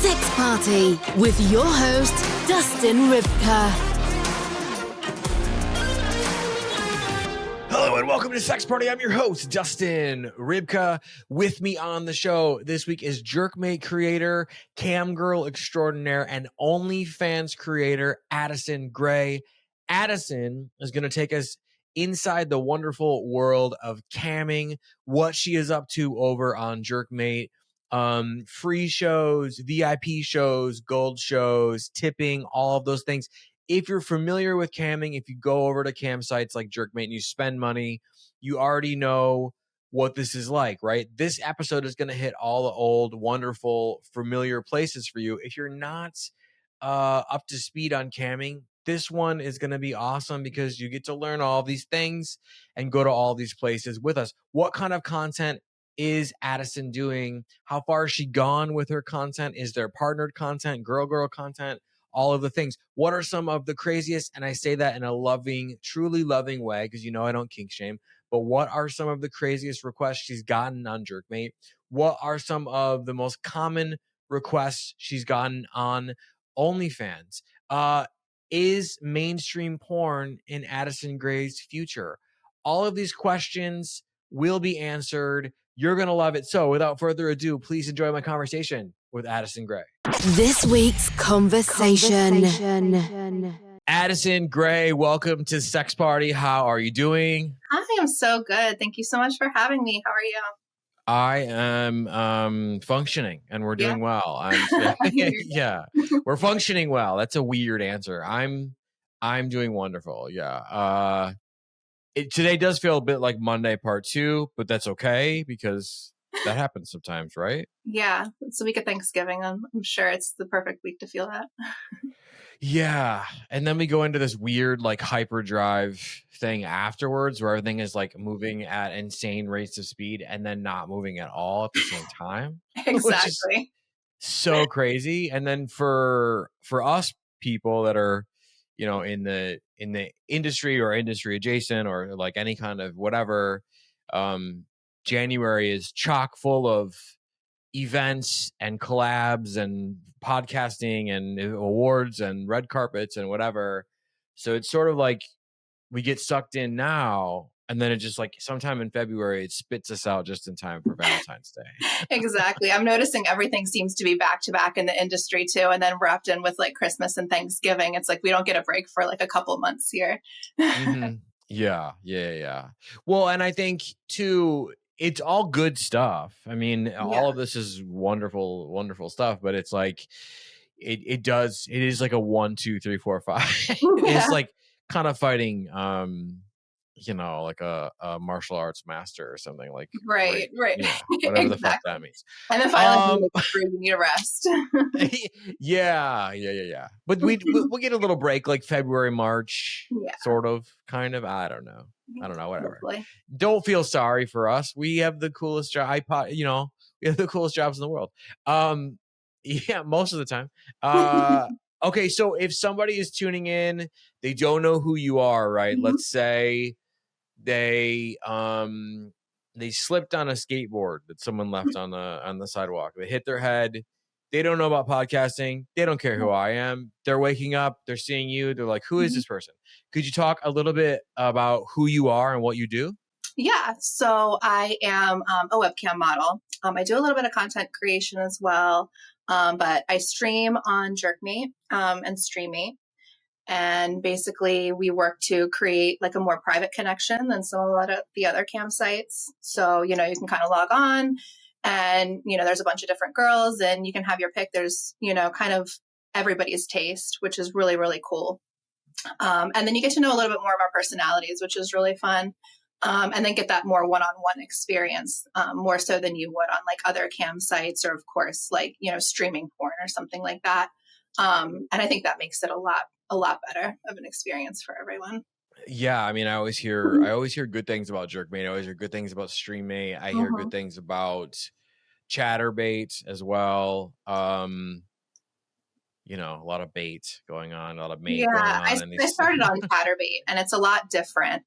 Sex Party with your host, Dustin Rybka. Hello and welcome to Sex Party. I'm your host, Dustin Rybka. With me on the show this week is GRAPE creator, camgirl extraordinaire, and OnlyFans creator, Addison Grey. Addison is going to take us inside the wonderful world of camming, what she is up to over on GRAPE, free shows, VIP shows, gold shows, tipping, all of those things. If you're familiar with camming, if you go over to cam sites like GRAPE and you spend money, you already know what this is like, right? This episode is going to hit all the old, wonderful, familiar places for you. If you're not up to speed on camming, this one is going to be awesome because you get to learn all these things and go to all these places with us. What kind of content is Addison doing? How far has she gone with her content? Is there partnered content, girl content? All of the things. What are some of the craziest, and I say that in a loving, truly loving way, because you know I don't kink shame, but what are some of the craziest requests she's gotten on GRAPE? What are some of the most common requests she's gotten on OnlyFans? Is mainstream porn in Addison Grey's future? All of these questions will be answered. You're going to love it. So without further ado, please enjoy my conversation with Addison Grey. This week's conversation. Addison Grey, welcome to Sex Party. How are you doing? I am so good. Thank you so much for having me. How are you? I am functioning, and we're doing well. Yeah, we're functioning well. That's a weird answer. I'm doing wonderful. Yeah. Today does feel a bit like Monday part 2, but that's okay because that happens sometimes, right? Yeah, it's the week of Thanksgiving. I'm sure it's the perfect week to feel that. Yeah. And then we go into this weird like hyperdrive thing afterwards where everything is like moving at insane rates of speed and then not moving at all at the same time. Exactly. So crazy. And then for us people that are, you know, in the industry or industry adjacent or like any kind of whatever, January is chock full of events and collabs and podcasting and awards and red carpets and whatever. So it's sort of like we get sucked in now and then it just like sometime in February it spits us out just in time for Valentine's Day. Exactly. I'm noticing everything seems to be back to back in the industry too, and then wrapped in with like Christmas and Thanksgiving. It's like we don't get a break for like a couple months here. Mm-hmm. Yeah. Well, and I think too, it's all good stuff. I mean, all of this is wonderful, wonderful stuff, but it's like, it is like a 1, 2, 3, 4, 5. It's like kind of fighting, you know, like a martial arts master or something like, right. Yeah, whatever exactly. The fuck that means. And then finally, you need a rest. Yeah. But we'll get a little break like February, March, sort of, kind of. I don't know, whatever. Hopefully. Don't feel sorry for us. We have the coolest job. We have the coolest jobs in the world. Yeah, most of the time. Okay, so if somebody is tuning in, they don't know who you are, right? Mm-hmm. Let's say they slipped on a skateboard that someone left on the sidewalk. They hit their head. They don't know about podcasting. They don't care who I am. They're waking up. They're seeing you. They're like, who is this person? Could you talk a little bit about who you are and what you do? Yeah. So I am a webcam model. I do a little bit of content creation as well. But I stream on GRAPE and StreamMate. And basically we work to create like a more private connection than a lot of the other cam sites. So, you know, you can kind of log on and, you know, there's a bunch of different girls and you can have your pick. There's, you know, kind of everybody's taste, which is really, really cool. And then you get to know a little bit more of our personalities, which is really fun. And then get that more one-on-one experience, more so than you would on like other cam sites or of course, like, you know, streaming porn or something like that. And I think that makes it a lot better of an experience for everyone. Yeah, I mean, I always hear good things about GRAPE. I always hear good things about StreamMate. I hear good things about ChatterBait as well. You know, a lot of bait going on, a lot of mate going on. I started on ChatterBait, and it's a lot different.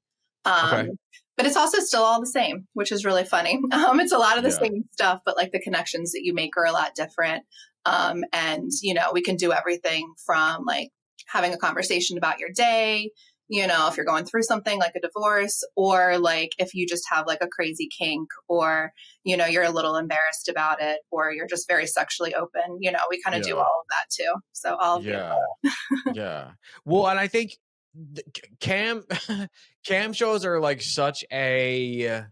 Okay. But it's also still all the same, which is really funny. It's a lot of the same stuff, but like the connections that you make are a lot different. And, you know, we can do everything from like having a conversation about your day, you know, if you're going through something like a divorce, or like if you just have like a crazy kink, or, you know, you're a little embarrassed about it, or you're just very sexually open, you know, we kind of do all of that too. So all of the above. Yeah. Well, and I think cam cam shows are like such a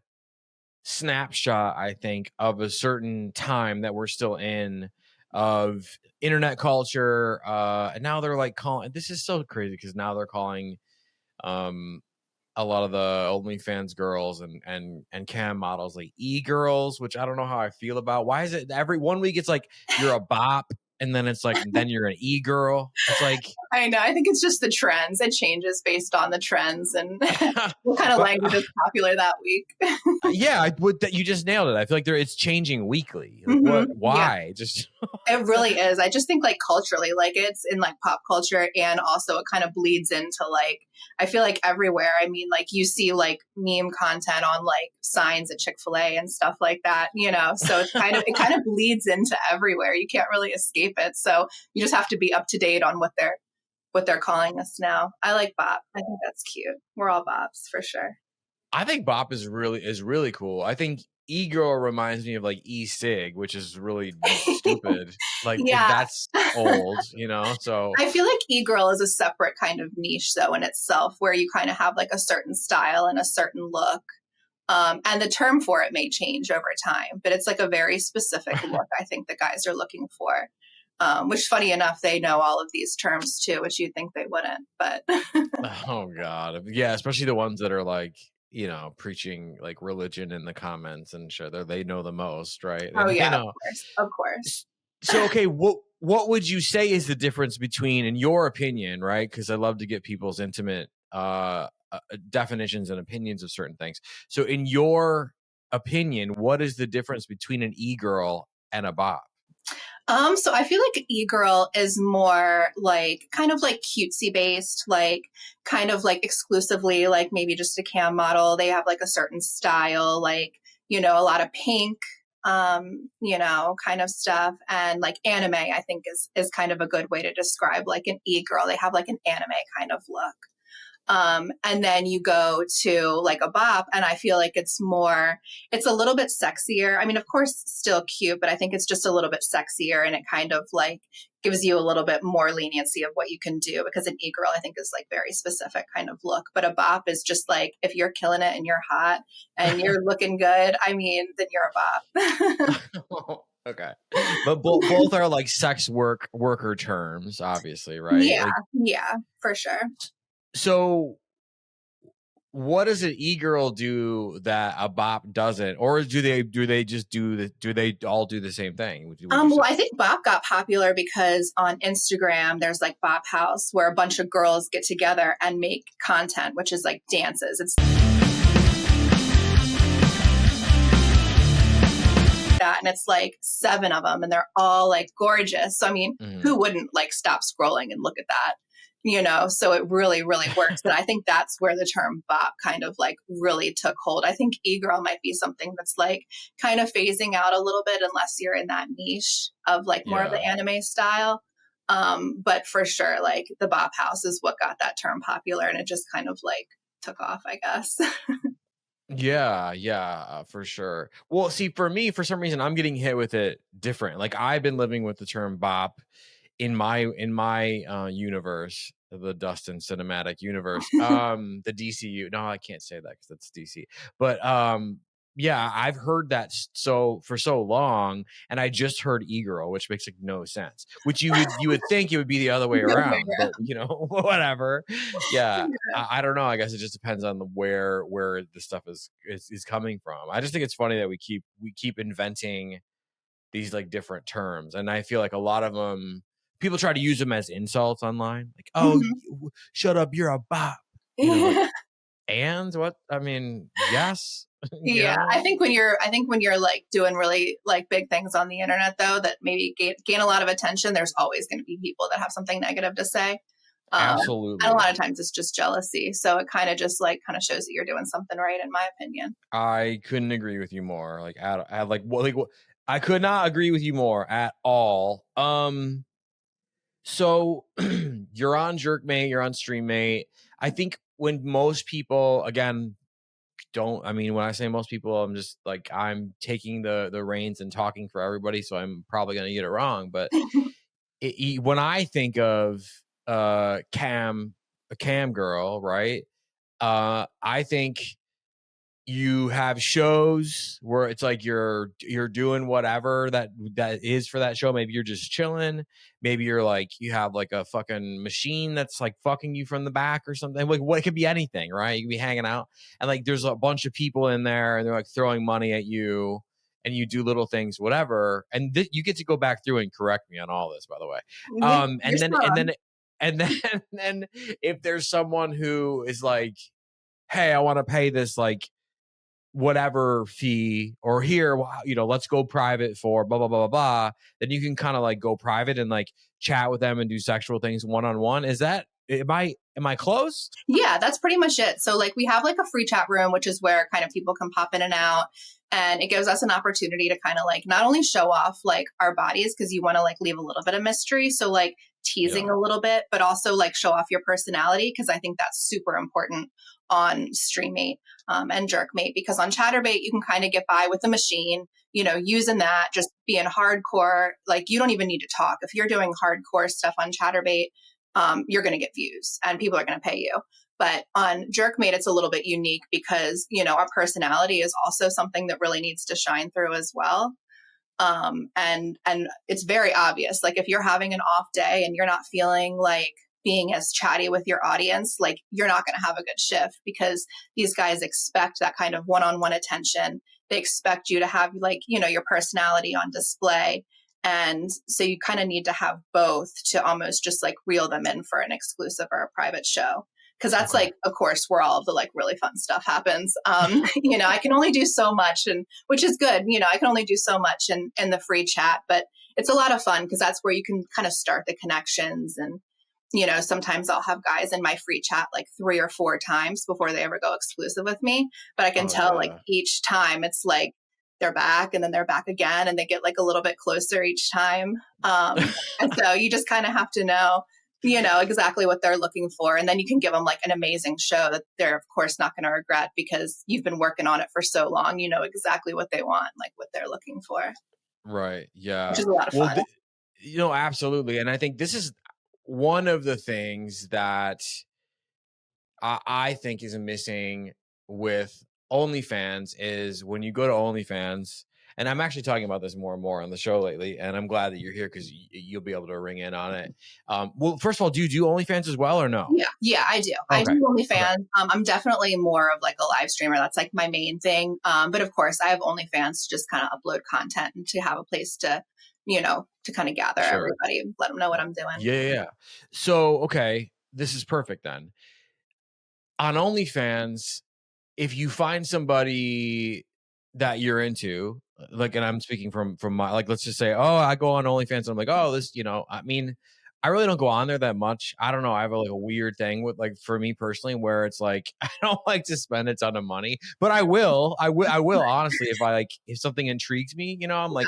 snapshot, I think, of a certain time that we're still in of internet culture. And now they're like calling, this is so crazy because now they're calling a lot of the OnlyFans girls and cam models like e-girls, which I don't know how I feel about. Why is it every 1 week it's like you're a bop, and then it's like then you're an e-girl? It's like, I know. I think it's just the trends. It changes based on the trends and what kind of language is popular that week. Yeah, you just nailed it. I feel like it's changing weekly. Like, what? Why? Yeah. Just it really is. I just think like culturally, like it's in like pop culture, and also it kind of bleeds into like, I feel like everywhere. I mean, like you see like meme content on like signs at Chick-fil-A and stuff like that, you know, so it kind of bleeds into everywhere. You can't really escape it. So you just have to be up to date on what they're calling us now. I like bop. I think that's cute. We're all bops for sure. I think bop is really cool. I think e-girl reminds me of like e-cig, which is really stupid. Like that's old, you know? So I feel like e-girl is a separate kind of niche though in itself, where you kind of have like a certain style and a certain look. And the term for it may change over time, but it's like a very specific look I think the guys are looking for. Which, funny enough, they know all of these terms too, which you'd think they wouldn't, but. Oh God. Yeah. Especially the ones that are like, you know, preaching like religion in the comments and shit. They know the most, right? Oh and yeah, know. of course. So, okay. What would you say is the difference between, in your opinion, right? Because I love to get people's intimate, definitions and opinions of certain things. So in your opinion, what is the difference between an e-girl and a bop? So I feel like e-girl is more like kind of like cutesy based, like kind of like exclusively like maybe just a cam model. They have like a certain style, like, you know, a lot of pink, you know, kind of stuff. And like anime, I think is kind of a good way to describe like an e-girl. They have like an anime kind of look. And then you go to like a bop, and I feel like it's a little bit sexier. I mean, of course, still cute, but I think it's just a little bit sexier, and it kind of like gives you a little bit more leniency of what you can do, because an e-girl, I think, is like very specific kind of look. But a bop is just like, if you're killing it and you're hot and you're looking good, I mean, then you're a bop. Okay. But both are like sex worker terms, obviously, right? Yeah. Like, yeah, for sure. So what does an e-girl do that a bop doesn't? Or do they all do the same thing? Well, I think bop got popular because on Instagram there's like Bop House, where a bunch of girls get together and make content, which is like dances. It's that, and it's like 7 of them, and they're all like gorgeous. So I mean, who wouldn't like stop scrolling and look at that? You know, so it really, really works. And I think that's where the term bop kind of like really took hold. I think e-girl might be something that's like kind of phasing out a little bit unless you're in that niche of like more of the anime style. But for sure, like the Bop House is what got that term popular, and it just kind of like took off, I guess. Yeah, for sure. Well, see, for me, for some reason, I'm getting hit with it different. Like I've been living with the term bop in my universe, the Dustin cinematic universe, the DCU. No, I can't say that because that's DC. But yeah, I've heard that for so long, and I just heard e-girl, which makes like no sense. Which you would think it would be the other way around, but you know, whatever. Yeah, I don't know. I guess it just depends on where the stuff is coming from. I just think it's funny that we keep inventing these like different terms, and I feel like a lot of them, people try to use them as insults online, like, "Oh, shut up, you're a bop." You know, like, and what? I mean, yes. Yeah, know? I think when you're like doing really like big things on the internet, though, that maybe gain a lot of attention, there's always going to be people that have something negative to say. And a Absolutely. lot of times it's just jealousy. So it kind of just like kind of shows that you're doing something right, in my opinion. I couldn't agree with you more. Like, I could not agree with you more at all. So you're on Jerkmate, you're on StreamMate. I think when most people, again, I mean, when I say most people, I'm just like, I'm taking the reins and talking for everybody, so I'm probably gonna get it wrong. But when I think of a cam girl, right? I think you have shows where it's like you're doing whatever that is for that show. Maybe you're just chilling. Maybe you're like, you have like a fucking machine that's like fucking you from the back or something. Like, what, it could be anything, right? You could be hanging out and like there's a bunch of people in there and they're like throwing money at you and you do little things, whatever. And you get to go back through and correct me on all this, by the way. Yeah, you're And then spot and on. then and then and then if there's someone who is like, hey, I want to pay this like whatever fee, or here, let's go private for blah blah blah blah blah, then you can kind of like go private and like chat with them and do sexual things one-on-one. Is that, am I close? Yeah, that's pretty much it. So like we have like a free chat room, which is where kind of people can pop in and out. And it gives us an opportunity to kind of like not only show off like our bodies, because you want to like leave a little bit of mystery. So like teasing Yeah. a little bit, but also like show off your personality, because I think that's super important on StreamMate and Jerkmate, because on Chatterbait, you can kind of get by with the machine, using that, just being hardcore. Like you don't even need to talk. If you're doing hardcore stuff on Chatterbait, you're going to get views and people are going to pay you. But on Jerkmate, it's a little bit unique because, our personality is also something that really needs to shine through as well. And it's very obvious. Like if you're having an off day and you're not feeling like being as chatty with your audience, like you're not going to have a good shift, because these guys expect that kind of one-on-one attention. They expect you to have like, your personality on display. And so you kind of need to have both to almost just like reel them in for an exclusive or a private show. Cause that's Okay. like, of course, where all of the like really fun stuff happens. I can only do so much, and which is good. I can only do so much in the free chat, but it's a lot of fun because that's where you can kind of start the connections. And, sometimes I'll have guys in my free chat like 3 or 4 times before they ever go exclusive with me. But I can Oh tell like yeah. each time it's like, they're back and then they're back again, and they get like a little bit closer each time. And so you just kind of have to know, exactly what they're looking for. And then you can give them like an amazing show that they're of course not going to regret, because you've been working on it for so long. You know exactly what they want, like what they're looking for, Right. which Yeah. is a lot of Well, fun. absolutely. And I think this is one of the things that I think is missing with OnlyFans is when you go to OnlyFans, and I'm actually talking about this more and more on the show lately, and I'm glad that you're here because you'll be able to ring in on it. Well, first of all, do you do OnlyFans as well or no? Yeah, I do. I Okay. do Okay. OnlyFans. I'm definitely more of like a live streamer. That's like my main thing. But of course, I have OnlyFans to just kind of upload content and to have a place to, to kind of gather Sure. everybody, let them know what I'm doing. Yeah. Yeah. So, okay, this is perfect then. On OnlyFans, if you find somebody that you're into, like, and I'm speaking from my, like, let's just say, oh, I go on OnlyFans and I'm like, oh, this, I mean, I really don't go on there that much. I don't know. I have like a weird thing with, like, for me personally, where it's like I don't like to spend a ton of money, but I will honestly, if something intrigues me, I'm like,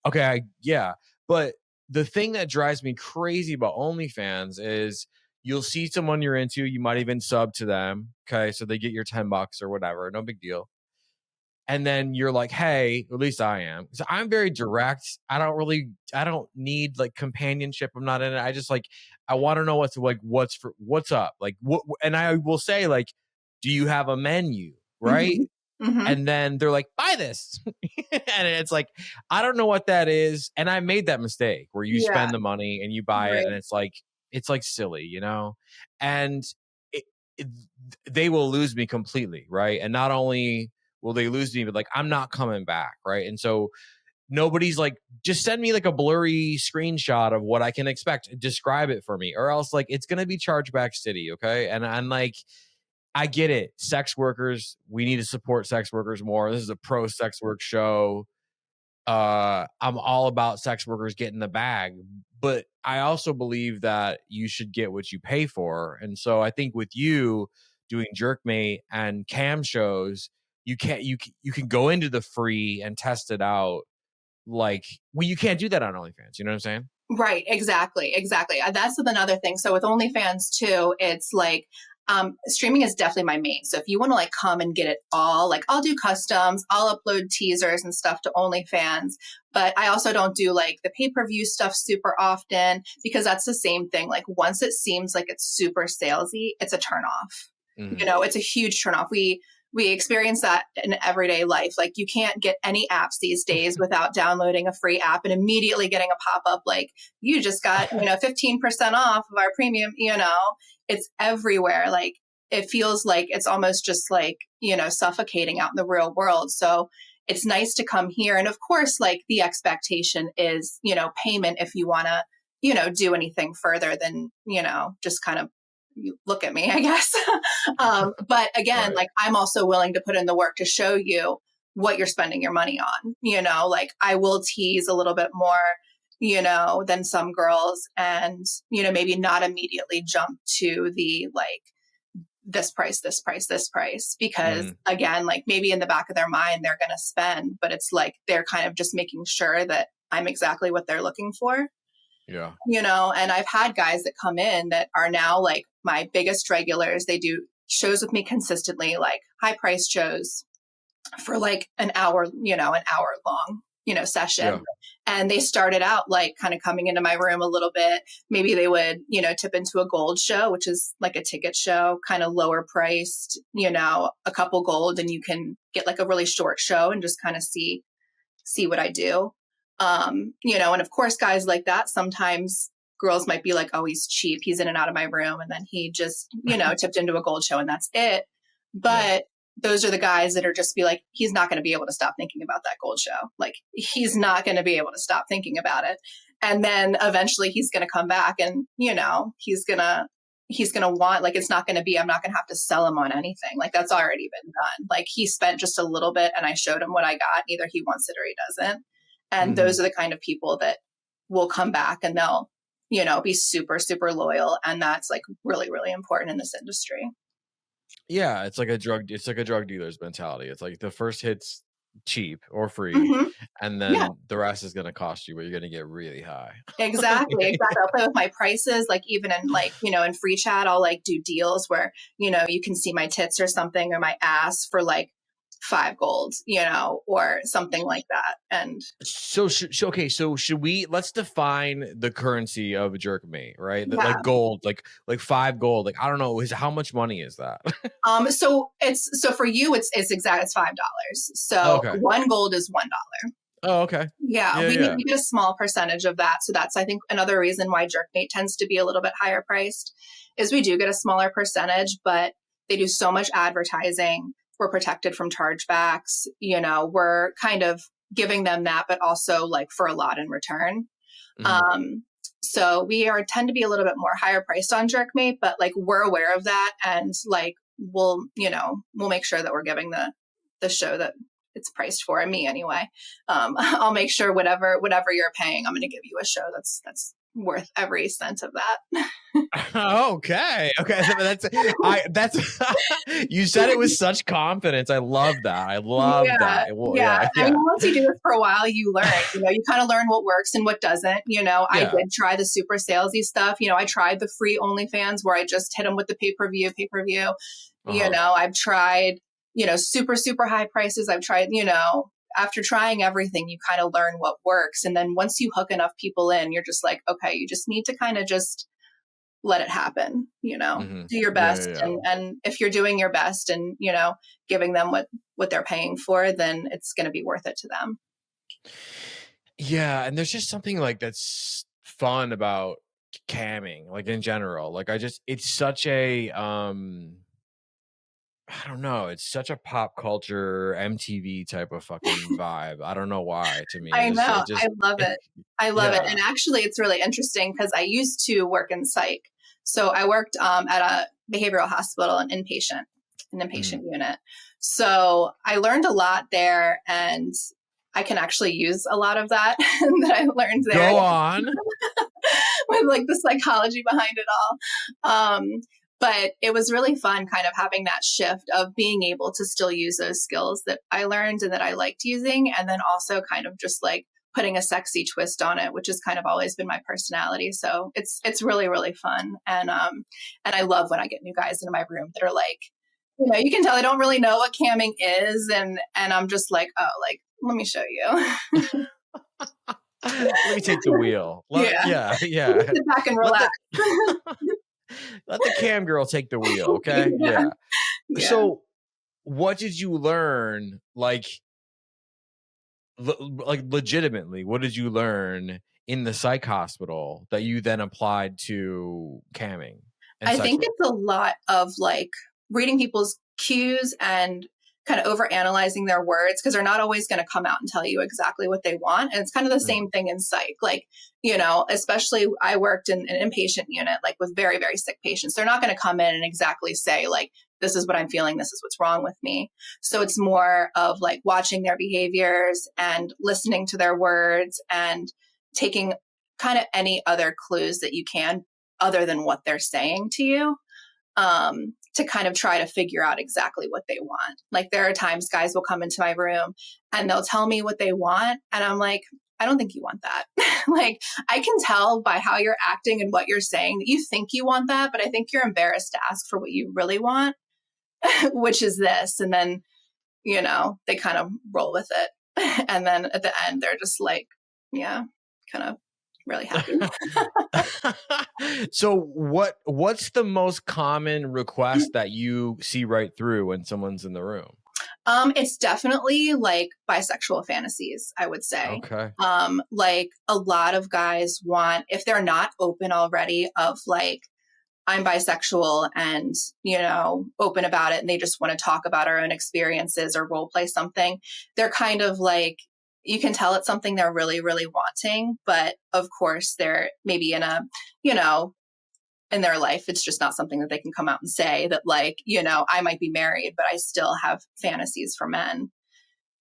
okay, yeah. But the thing that drives me crazy about OnlyFans is you'll see someone you're into, you might even sub to them. Okay. So they get your $10 or whatever, no big deal. And then you're like, hey, at least I am. So I'm very direct. I don't need like companionship. I'm not in it. I just like, I want to know what's up. Like, and I will say, like, do you have a menu? Right. Mm-hmm. Mm-hmm. And then they're like, buy this. And it's like, I don't know what that is. And I made that mistake where you Yeah. spend the money and you buy it. Right. And it's like silly, and it, it, they will lose me completely. Right. And not only will they lose me, but like, I'm not coming back. Right. And so nobody's like, just send me like a blurry screenshot of what I can expect. Describe it for me, or else like it's going to be Chargeback City. Okay. And I'm like, I get it. Sex workers, we need to support sex workers more. This is a pro sex work show. I'm all about sex workers getting the bag, but I also believe that you should get what you pay for. And so I think with you doing Jerkmate and cam shows, you can go into the free and test it out. Like, well, you can't do that on OnlyFans. You know what I'm saying? Right. Exactly. That's another thing. So with OnlyFans too, it's like, streaming is definitely my main. So if you want to like come and get it all, like I'll do customs, I'll upload teasers and stuff to OnlyFans, but I also don't do like the pay-per-view stuff super often because that's the same thing. Like once it seems like it's super salesy, it's a turn off. It's a huge turn off. We experience that in everyday life. Like you can't get any apps these days without downloading a free app and immediately getting a pop-up like you just got, 15% off of our premium, it's everywhere. Like it feels like it's almost just like, suffocating out in the real world. So it's nice to come here. And of course, like the expectation is, payment if you want to, do anything further than, just kind of you look at me, I guess. But again, Right. like I'm also willing to put in the work to show you what you're spending your money on, like I will tease a little bit more, than some girls and, maybe not immediately jump to the like this price, because again, like maybe in the back of their mind, they're going to spend, but it's like, they're kind of just making sure that I'm exactly what they're looking for. Yeah. And I've had guys that come in that are now like my biggest regulars. They do shows with me consistently, like high price shows for like an hour long, session. Yeah. And they started out like kind of coming into my room a little bit. Maybe they would, tip into a gold show, which is like a ticket show, kind of lower priced, a couple gold, and you can get like a really short show and just kind of see what I do. And of course, guys like that, sometimes girls might be like, oh, he's cheap. He's in and out of my room. And then he just, tipped into a gold show and that's it. But those are the guys that are just be like, he's not going to be able to stop thinking about that gold show. Like he's not going to be able to stop thinking about it. And then eventually he's going to come back and, he's going to want, like, it's not going to be, I'm not going to have to sell him on anything. Like that's already been done. Like he spent just a little bit and I showed him what I got. Either he wants it or he doesn't. And those are the kind of people that will come back and they'll, be super, super loyal. And that's like really, really important in this industry. Yeah. It's like a drug dealer's mentality. It's like the first hit's cheap or free. And then the rest is going to cost you, but you're going to get really high. Exactly. I'll play with my prices. Like even in like, in free chat, I'll like do deals where, you can see my tits or something or my ass for like 5 gold, or something like that. And so should we, let's define the currency of a Jerkmate, right? Yeah. Like gold, like 5 gold. Like, I don't know, how much money is that? So for you, it's $5. So Okay. 1 gold is $1. Oh, okay. Yeah, we get a small percentage of that. So that's, I think, another reason why Jerkmate tends to be a little bit higher priced is we do get a smaller percentage, but they do so much advertising. We're protected from chargebacks. We're kind of giving them that, but also like for a lot in return. So we tend to be a little bit more higher priced on Jerkmate, but like we're aware of that. And like, we'll make sure that we're giving the show that it's priced for, me anyway. I'll make sure whatever you're paying, I'm going to give you a show that's worth every cent of that. Okay. That's you said it with such confidence. I love that. Well, I mean, once you do this for a while, you learn. You kind of learn what works and what doesn't. I did try the super salesy stuff. I tried the free OnlyFans where I just hit them with the pay-per-view. I've tried, super, super high prices. I've tried, after trying everything, you kind of learn what works. And then once you hook enough people in, you're just like, okay, you just need to kind of just let it happen, do your best. And if you're doing your best and, giving them what they're paying for, then it's going to be worth it to them. Yeah. And there's just something like that's fun about camming, like in general. Like it's such a, I don't know. It's such a pop culture MTV type of fucking vibe. I don't know why. To me, I know. I love it. I love it. And actually, it's really interesting because I used to work in psych. So I worked at a behavioral hospital, an inpatient unit. So I learned a lot there, and I can actually use a lot of that that I learned there. Go on. With like the psychology behind it all. But it was really fun kind of having that shift of being able to still use those skills that I learned and that I liked using. And then also kind of just like putting a sexy twist on it, which has kind of always been my personality. So it's really, really fun. And I love when I get new guys into my room that are like, you know, you can tell they don't really know what camming is. And I'm just like, oh, like, let me show you. Let me take the wheel. Yeah. Sit back and relax. Let the cam girl take the wheel, okay? Yeah. So, what did you learn? Like legitimately, what did you learn in the psych hospital that you then applied to camming? I think it's a lot of like reading people's cues and kind of over analyzing their words, because they're not always going to come out and tell you exactly what they want. And it's kind of the same thing in psych. Like, you know, especially I worked in an inpatient unit, like with very, very sick patients. They're not going to come in and exactly say like, this is what I'm feeling. This is what's wrong with me. So it's more of like watching their behaviors and listening to their words and taking kind of any other clues that you can other than what they're saying to you. To kind of try to figure out exactly what they want. Like there are times guys will come into my room and they'll tell me what they want. And I'm like, I don't think you want that. Like I can tell by how you're acting and what you're saying that you think you want that, but I think you're embarrassed to ask for what you really want, which is this. And then, you know, they kind of roll with it. And then at the end, they're just like, yeah, kind of really happy. So what's the most common request that you see right through when someone's in the room? It's definitely like bisexual fantasies, I would say. Okay. Like a lot of guys want, if they're not open already of like, I'm bisexual and, you know, open about it and they just want to talk about our own experiences or role play something, they're kind of like, you can tell it's something they're really, really wanting. But of course, they're maybe in a, you know, in their life, it's just not something that they can come out and say that like, you know, I might be married, but I still have fantasies for men.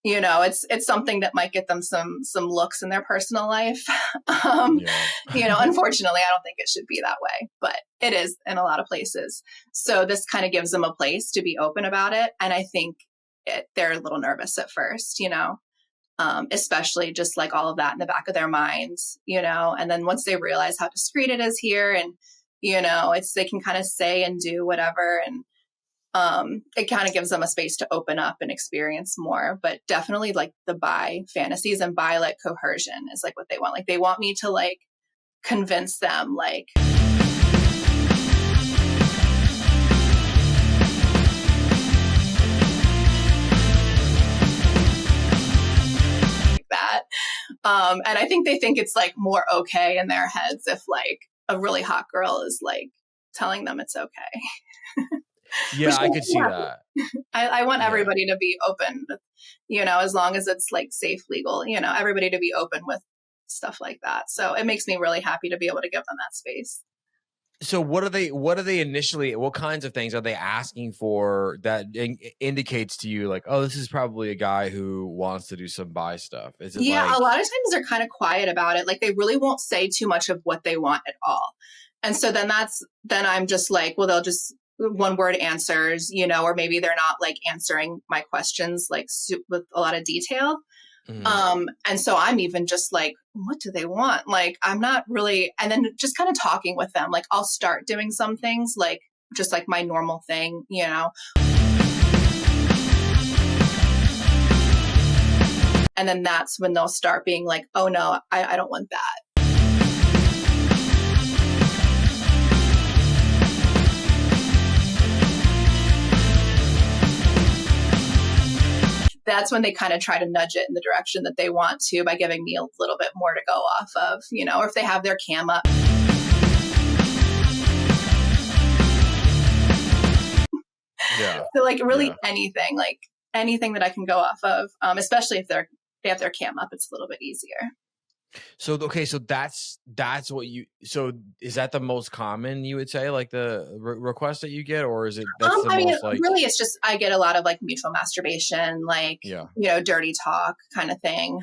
You know, it's something that might get them some looks in their personal life. You know, unfortunately, I don't think it should be that way, but it is in a lot of places. So this kind of gives them a place to be open about it. And I think they're a little nervous at first, you know. Especially just like all of that in the back of their minds, you know, and then once they realize how discreet it is here and, you know, they can kind of say and do whatever. And it kind of gives them a space to open up and experience more, but definitely like the bi fantasies and bi like coercion is like what they want. Like they want me to like convince them like, that. And I think they think it's like more okay in their heads if like a really hot girl is like telling them it's okay. Yeah, I could see that. I want everybody to be open, you know, as long as it's like safe, legal, you know, everybody to be open with stuff like that. So it makes me really happy to be able to give them that space. So what are they initially, what kinds of things are they asking for that indicates to you like, oh, this is probably a guy who wants to do some bi stuff? Is it a lot of times they're kind of quiet about it. Like they really won't say too much of what they want at all. And so then I'm just like, well, they'll just one word answers, you know, or maybe they're not like answering my questions like with a lot of detail. And so I'm even just like, what do they want? Like, I'm not really, and then just kind of talking with them. Like I'll start doing some things like just like my normal thing, you know. And then that's when they'll start being like, oh no, I don't want that. That's when they kind of try to nudge it in the direction that they want to by giving me a little bit more to go off of, you know, or if they have their cam up. Yeah. So like really anything that I can go off of, especially if they have their cam up, it's a little bit easier. So okay, so that's what you. So is that the most common you would say, like the request that you get, or is it that's the I mean, most like? really, it's just I get a lot of like mutual masturbation, like Yeah. dirty talk kind of thing,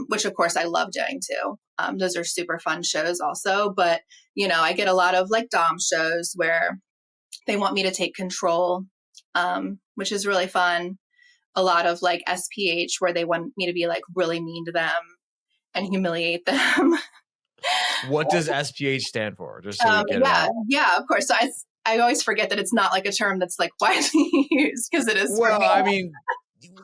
which of course I love doing too. Those are super fun shows also, but I get a lot of like dom shows where they want me to take control, which is really fun. A lot of like SPH where they want me to be like really mean to them and humiliate them. What does SPH stand for? Just so we get it Yeah, out. yeah, of course. So I always forget that it's not like a term that's like widely used because it is for Well, me. I mean,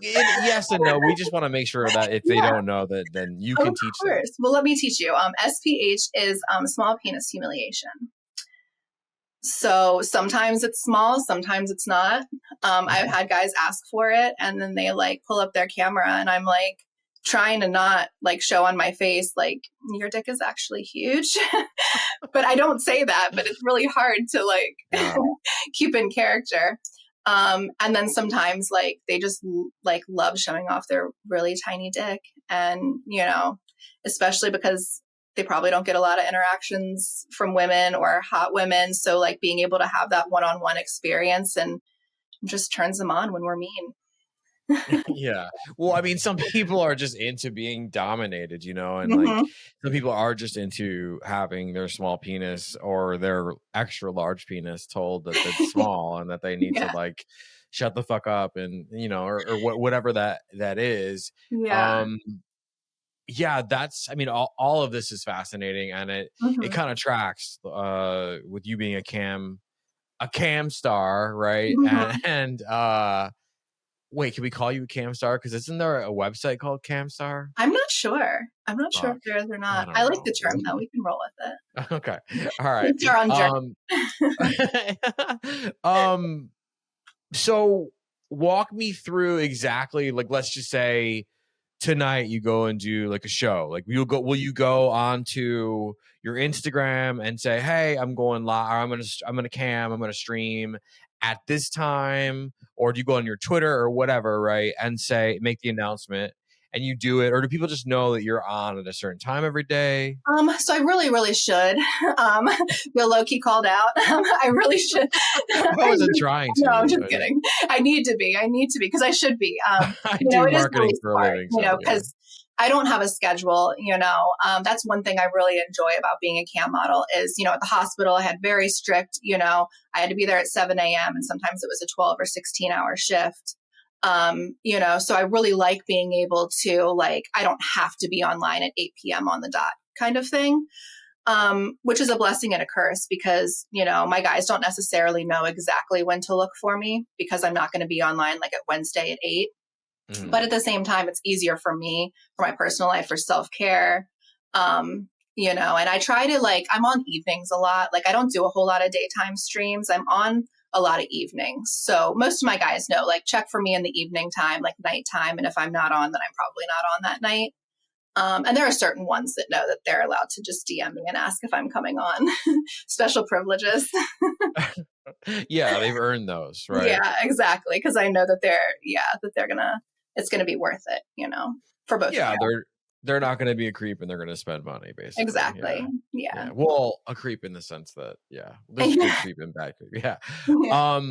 yes and no. We just want to make sure that if they Yeah, don't know that, then you of can teach them. course. Well, let me teach you. SPH is small penis humiliation. So sometimes it's small, sometimes it's not. I've had guys ask for it and then they like pull up their camera and I'm like trying to not like show on my face like your dick is actually huge. But I don't say that, but it's really hard to like Yeah. keep in character. And then sometimes like they just like love showing off their really tiny dick and especially because they probably don't get a lot of interactions from women or hot women. So like being able to have that one-on-one experience and just turns them on when we're mean. Yeah. Well, I mean, some people are just into being dominated, and like Mm-hmm. some people are just into having their small penis or their extra large penis told that it's small and that they need to Yeah. like shut the fuck up and or whatever that is. Yeah. Um yeah, that's I mean all of this is fascinating and it Mm-hmm. kind of tracks with you being a cam star, right? Mm-hmm. And wait, can we call you a Camstar? Because isn't there a website called Camstar? I'm not sure. I'm not sure Fuck, if there is or I not. don't I like know. the term though. We can roll with it. Okay, all right. It's our own journey. Um, so walk me through exactly. Like, let's just say tonight you go and do like a show. Like, will you go onto your Instagram and say, "Hey, I'm going live. I'm gonna cam. I'm gonna stream at this time," or do you go on your Twitter or whatever, right, and say make the announcement and you do it, or do people just know that you're on at a certain time every day? So I really, really should. Um, feel low key called out. I really should. I wasn't trying No, I'm to. just kidding. I need to be. I need to be because I should be. I do It is marketing really for a smart, living, so yeah. because I don't have a schedule. That's one thing I really enjoy about being a cam model is, at the hospital, I had very strict, I had to be there at 7 a.m. and sometimes it was a 12 or 16-hour shift. So I really like being able to like, I don't have to be online at 8 p.m. on the dot kind of thing. Which is a blessing and a curse because, my guys don't necessarily know exactly when to look for me because I'm not going to be online like at Wednesday at 8. Mhm. But at the same time, it's easier for me, for my personal life, for self-care. And I try to like, I'm on evenings a lot. Like I don't do a whole lot of daytime streams. I'm on a lot of evenings. So most of my guys know, like check for me in the evening time, like nighttime. And if I'm not on, then I'm probably not on that night. And there are certain ones that know that they're allowed to just DM me and ask if I'm coming on. Special privileges. Yeah, they've earned those, right? Yeah, exactly. Because I know that it's gonna be worth it, for both. Yeah, they're not going to be a creep and they're going to spend money, basically. Exactly. Yeah. Yeah. Yeah. Well, a creep in the sense that, yeah, there's good creep and bad creep. Yeah. Yeah.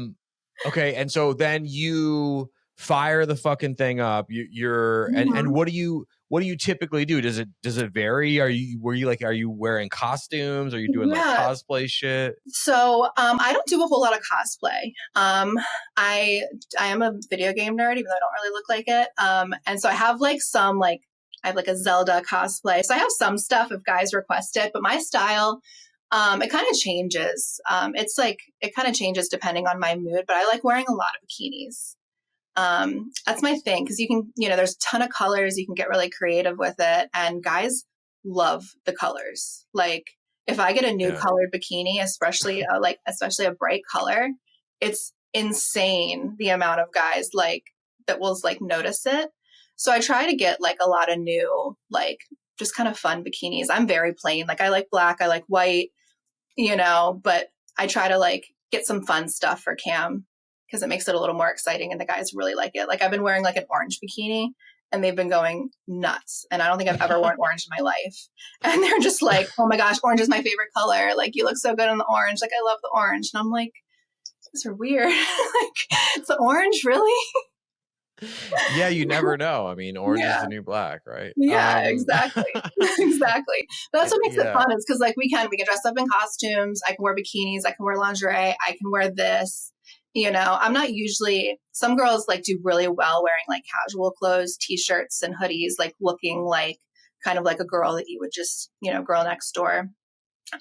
Okay. And so then you fire the fucking thing up. And Mhm. what do you typically do? Does it vary? Are you wearing costumes? Are you doing like Yeah. cosplay shit? So I don't do a whole lot of cosplay. I am a video game nerd, even though I don't really look like it. And so I have I have like a Zelda cosplay. So I have some stuff if guys request it, but my style, it kind of changes. It kind of changes depending on my mood, but I like wearing a lot of bikinis. That's my thing because you can, there's a ton of colors. You can get really creative with it, and guys love the colors. Like if I get a new Yeah. colored bikini, especially a bright color, it's insane the amount of guys like that will like notice it. So I try to get like a lot of new, like just kind of fun bikinis. I'm very plain. Like I like black, I like white, but I try to like get some fun stuff for cam because it makes it a little more exciting and the guys really like it. Like I've been wearing like an orange bikini and they've been going nuts. And I don't think I've ever worn orange in my life. And they're just like, oh my gosh, orange is my favorite color. Like, you look so good in the orange. Like, I love the orange. And I'm like, these are weird. Like, it's orange, really? Yeah, you never know. I mean, orange is the new black, right? Yeah, exactly. Exactly. That's what makes it fun, is because like we can dress up in costumes. I can wear bikinis. I can wear lingerie. I can wear this. You know, I'm not usually, some girls like do really well wearing like casual clothes, t-shirts and hoodies, like looking like kind of like a girl that you would just, you know, girl next door.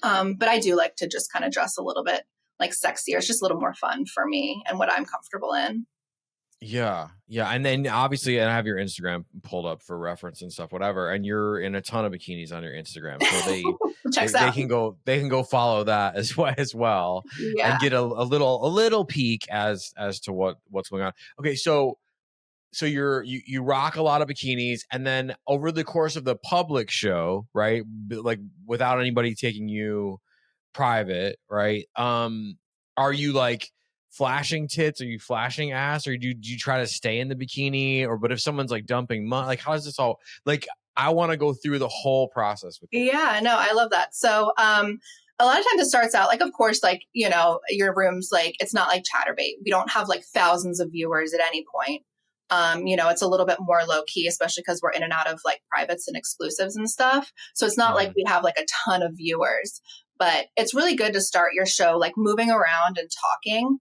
But I do like to just kind of dress a little bit like sexier. It's just a little more fun for me and what I'm comfortable in. Yeah. Yeah. And then obviously, and I have your Instagram pulled up for reference and stuff, whatever. And you're in a ton of bikinis on your Instagram. So they can go follow that as well and get a little peek as to what's going on. Okay. So you rock a lot of bikinis, and then over the course of the public show, right? Like without anybody taking you private, right? Are you like flashing tits? Are you flashing ass? Or do you try to stay in the bikini? Or but if someone's like dumping money, like how does this all, like I want to go through the whole process with you. Yeah, no, I love that. So a lot of times it starts out like, of course, like, you know, your room's like, it's not like Chatterbait. We don't have like thousands of viewers at any point. You know, it's a little bit more low key, especially because we're in and out of like privates and exclusives and stuff. So it's not like we have like a ton of viewers, but it's really good to start your show like moving around and talking.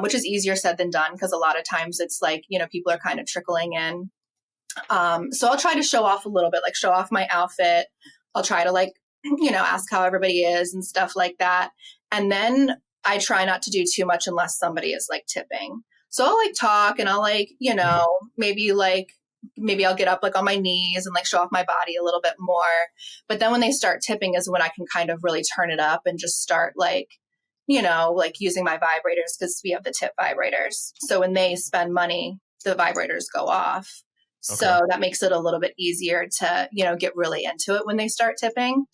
Which is easier said than done, because a lot of times it's like, you know, people are kind of trickling in. So I'll try to show off a little bit, like show off my outfit. I'll try to like, you know, ask how everybody is and stuff like that. And then I try not to do too much unless somebody is like tipping. So I'll like talk and I'll like, you know, maybe I'll get up like on my knees and like show off my body a little bit more. But then when they start tipping is when I can kind of really turn it up and just start like, you know, like using my vibrators, because we have the tip vibrators. So when they spend money, the vibrators go off. Okay. So that makes it a little bit easier to, you know, get really into it when they start tipping.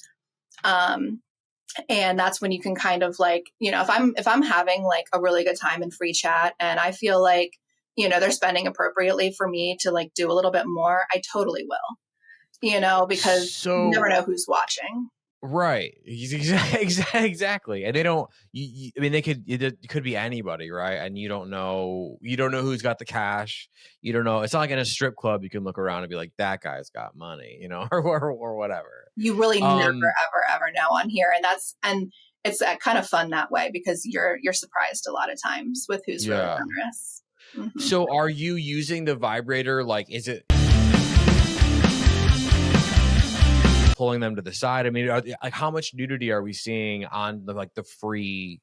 And that's when you can kind of like, you know, if I'm having like a really good time in free chat and I feel like, you know, they're spending appropriately for me to like do a little bit more, I totally will, you know, because you never know who's watching. Right. Exactly. And they don't, I mean, it could be anybody, right? And you don't know who's got the cash. You don't know. It's not like in a strip club, you can look around and be like, that guy's got money, you know, or whatever. You really never, ever know on here. And it's kind of fun that way, because you're surprised a lot of times with who's really generous. Mm-hmm. So are you using the vibrator? Like, is it pulling them to the side? I mean, like how much nudity are we seeing on the free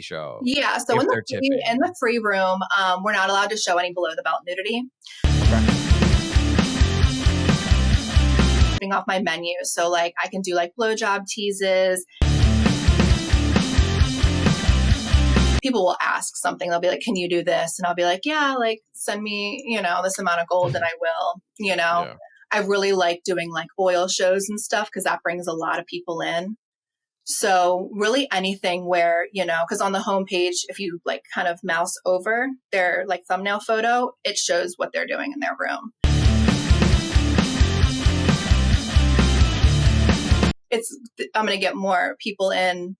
show? Yeah, so in the free room, we're not allowed to show any below the belt nudity. Off my menu, so like I can do like blowjob teases. People will ask something, they'll be like, can you do this? And I'll be like, yeah, like send me, you know, this amount of gold and I will, you know. Yeah. I really like doing like oil shows and stuff, because that brings a lot of people in. So really anything where, you know, because on the homepage, if you like kind of mouse over their like thumbnail photo, it shows what they're doing in their room. I'm going to get more people into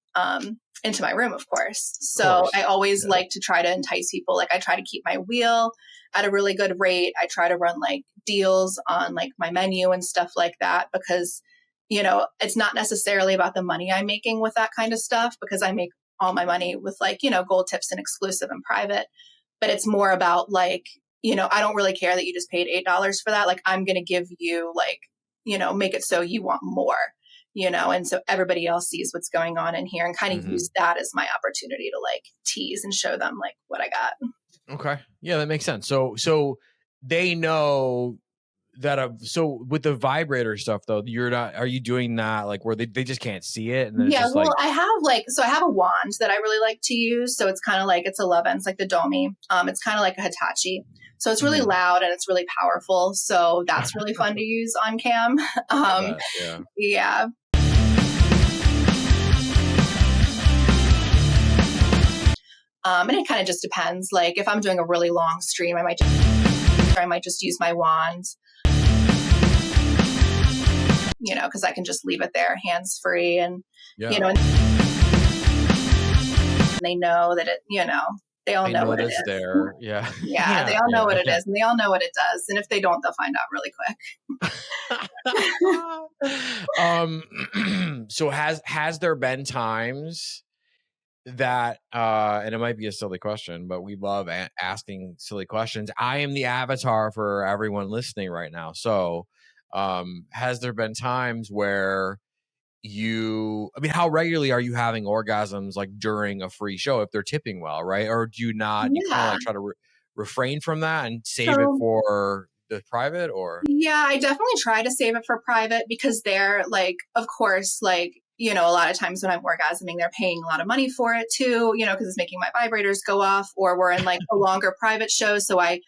my room, of course. So I always like to try to entice people. Like I try to keep my wheel at a really good rate. I try to run like deals on like my menu and stuff like that, because, you know, it's not necessarily about the money I'm making with that kind of stuff, because I make all my money with like, you know, gold tips and exclusive and private. But it's more about like, you know, I don't really care that you just paid $8 for that. Like I'm going to give you like, you know, make it so you want more. You know, and so everybody else sees what's going on in here, and kind of use that as my opportunity to like tease and show them like what I got. Okay. Yeah, that makes sense. So they know that. So with the vibrator stuff though, are you doing that like where they just can't see it? And then yeah, well, I have a wand that I really like to use. So it's kind of like, it's a Levin, it's like the Domi. It's kind of like a Hitachi. So it's really loud and it's really powerful. So that's really fun to use on cam. Yeah. And it kind of just depends. Like if I'm doing a really long stream, I might just use my wand. because I can just leave it there hands free and, Yeah. and they know that they all know what it is. There. Yeah. Yeah, they all know what it is, and they all know what it does. And if they don't, they'll find out really quick. So has there been times that and it might be a silly question, but we love asking silly questions. I am the avatar for everyone listening right now. So has there been times where how regularly are you having orgasms like during a free show if they're tipping well, right? Or do you not, you kind of like try to refrain from that and save it for the private? Or yeah, I definitely try to save it for private because they're like, of course, like, a lot of times when I'm orgasming, they're paying a lot of money for it too, because it's making my vibrators go off, or we're in like a longer private show. So I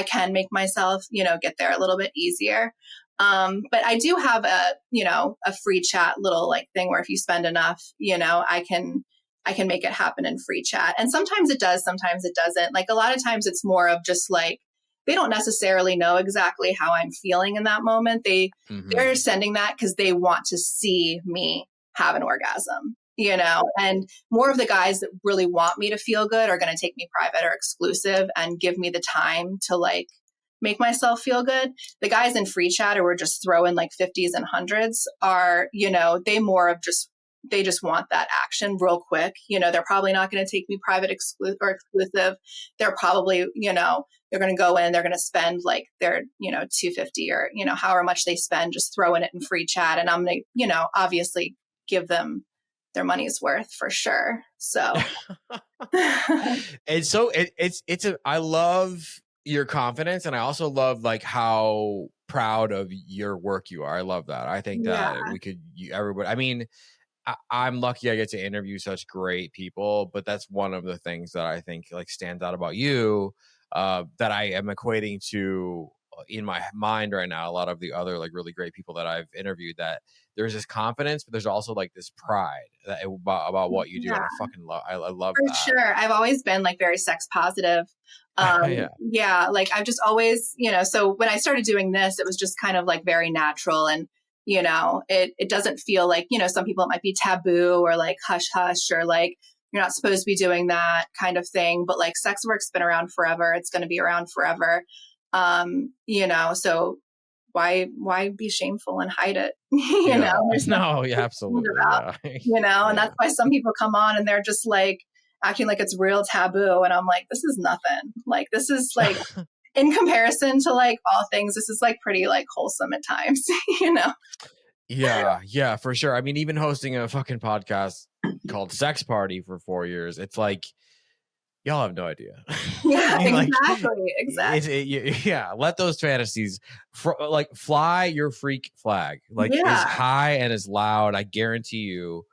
can make myself, get there a little bit easier. But I do have a free chat little like thing where if you spend enough, I can make it happen in free chat. And sometimes it does, sometimes it doesn't. Like a lot of times it's more of just like, they don't necessarily know exactly how I'm feeling in that moment. They're sending that because they want to see me have an orgasm, and more of the guys that really want me to feel good are going to take me private or exclusive and give me the time to like make myself feel good. The guys in free chat who are just throwing like 50s and 100s are, they more of they just want that action real quick. They're probably not going to take me private or exclusive. They're probably, they're going to go in, they're going to spend like their, $250 or, however much they spend just throwing it in free chat. And I'm going to, obviously give them their money's worth for sure. So. And so I love your confidence. And I also love like how proud of your work you are. I love that. I think that everybody, I mean, I'm lucky I get to interview such great people, but that's one of the things that I think like stands out about you that I am equating to in my mind right now. A lot of the other like really great people that I've interviewed, that there's this confidence, but there's also like this pride about what you do. And I fucking love, I love for that. Sure. I've always been like very sex positive. Like I've just always, so when I started doing this, it was just kind of like very natural. And it doesn't feel like, some people it might be taboo or like hush hush or like you're not supposed to be doing that kind of thing. But like sex work's been around forever. It's going to be around forever. So why be shameful and hide it? There's absolutely. About, and that's why some people come on and they're just like acting like it's real taboo. And I'm like, this is nothing. Like, this is like, in comparison to like all things, this is like pretty like wholesome at times, Yeah, for sure. I mean, even hosting a fucking podcast called Sex Party for 4 years, it's like, y'all have no idea. Yeah, I mean, exactly. Let those fantasies like fly your freak flag. Like as high and as loud, I guarantee you,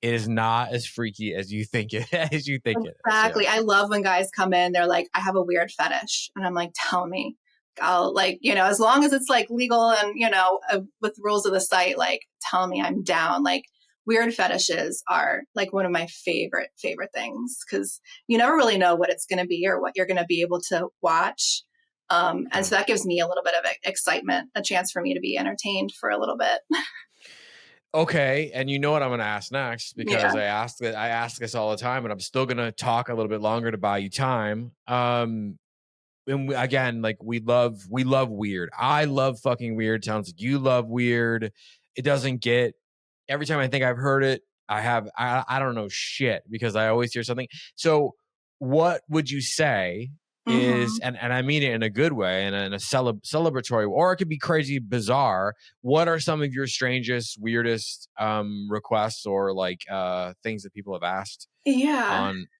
it is not as freaky as you think it is. Exactly. I love when guys come in, they're like, I have a weird fetish. And I'm like, tell me. I'll like, as long as it's like legal and, with rules of the site, like, tell me, I'm down. Like weird fetishes are like one of my favorite things because you never really know what it's going to be or what you're going to be able to watch. And so that gives me a little bit of excitement, a chance for me to be entertained for a little bit. Okay, and you know what I'm going to ask next because I ask this all the time, and I'm still going to talk a little bit longer to buy you time. And again, like we love weird. I love fucking weird. Sounds like you love weird. It doesn't get. Every time I think I've heard it, I don't know shit because I always hear something. So, what would you say? Is and I mean it in a good way and in a celebratory, or it could be crazy bizarre. What are some of your strangest, weirdest requests or like things that people have asked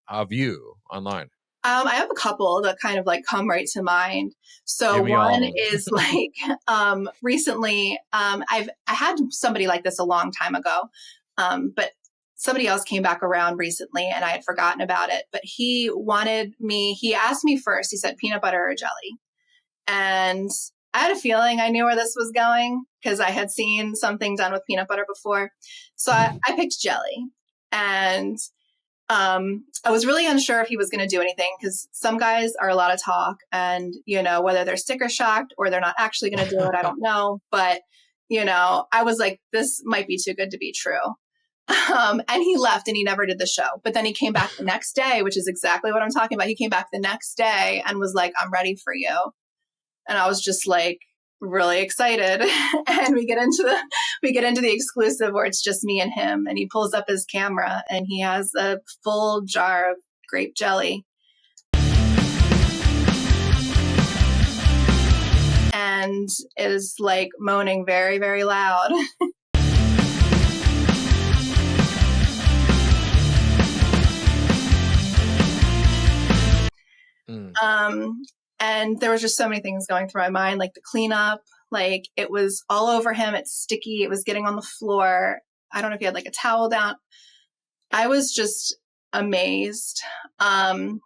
of you online? I have a couple that kind of like come right to mind. So one is like recently I had somebody like this a long time ago, but somebody else came back around recently and I had forgotten about it, but he asked me first, he said peanut butter or jelly. And I had a feeling I knew where this was going because I had seen something done with peanut butter before. So I picked jelly and I was really unsure if he was going to do anything because some guys are a lot of talk and, whether they're sticker shocked or they're not actually going to do it, I don't know. But, I was like, this might be too good to be true. And he left and he never did the show. But then he came back the next day, which is exactly what I'm talking about. He came back the next day and was like, I'm ready for you. And I was just like really excited. And we get into the exclusive where it's just me and him. And he pulls up his camera and he has a full jar of grape jelly. And is like moaning very, very loud. And there was just so many things going through my mind, like the cleanup, like it was all over him. It's sticky. It was getting on the floor. I don't know if he had like a towel down. I was just amazed. And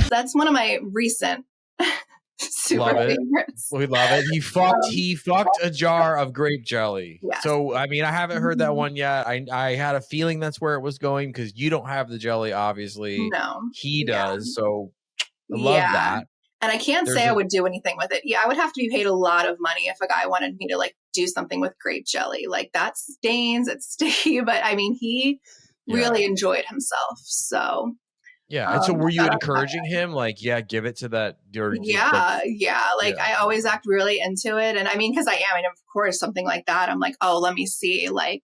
that's one of my recent super favorites. We love it. He fucked a jar of grape jelly. Yes. So, I mean, I haven't heard that one yet. I had a feeling that's where it was going because you don't have the jelly, obviously. No. He does. So I love that. And I can't say I would do anything with it. Yeah, I would have to be paid a lot of money if a guy wanted me to like do something with grape jelly. Like that stains, it's sticky. But I mean, he really enjoyed himself. So yeah. And so were you encouraging him? Like, yeah, give it to that dirty. I always act really into it. And I mean, because I am, and of course, something like that, I'm like, oh, let me see. Like,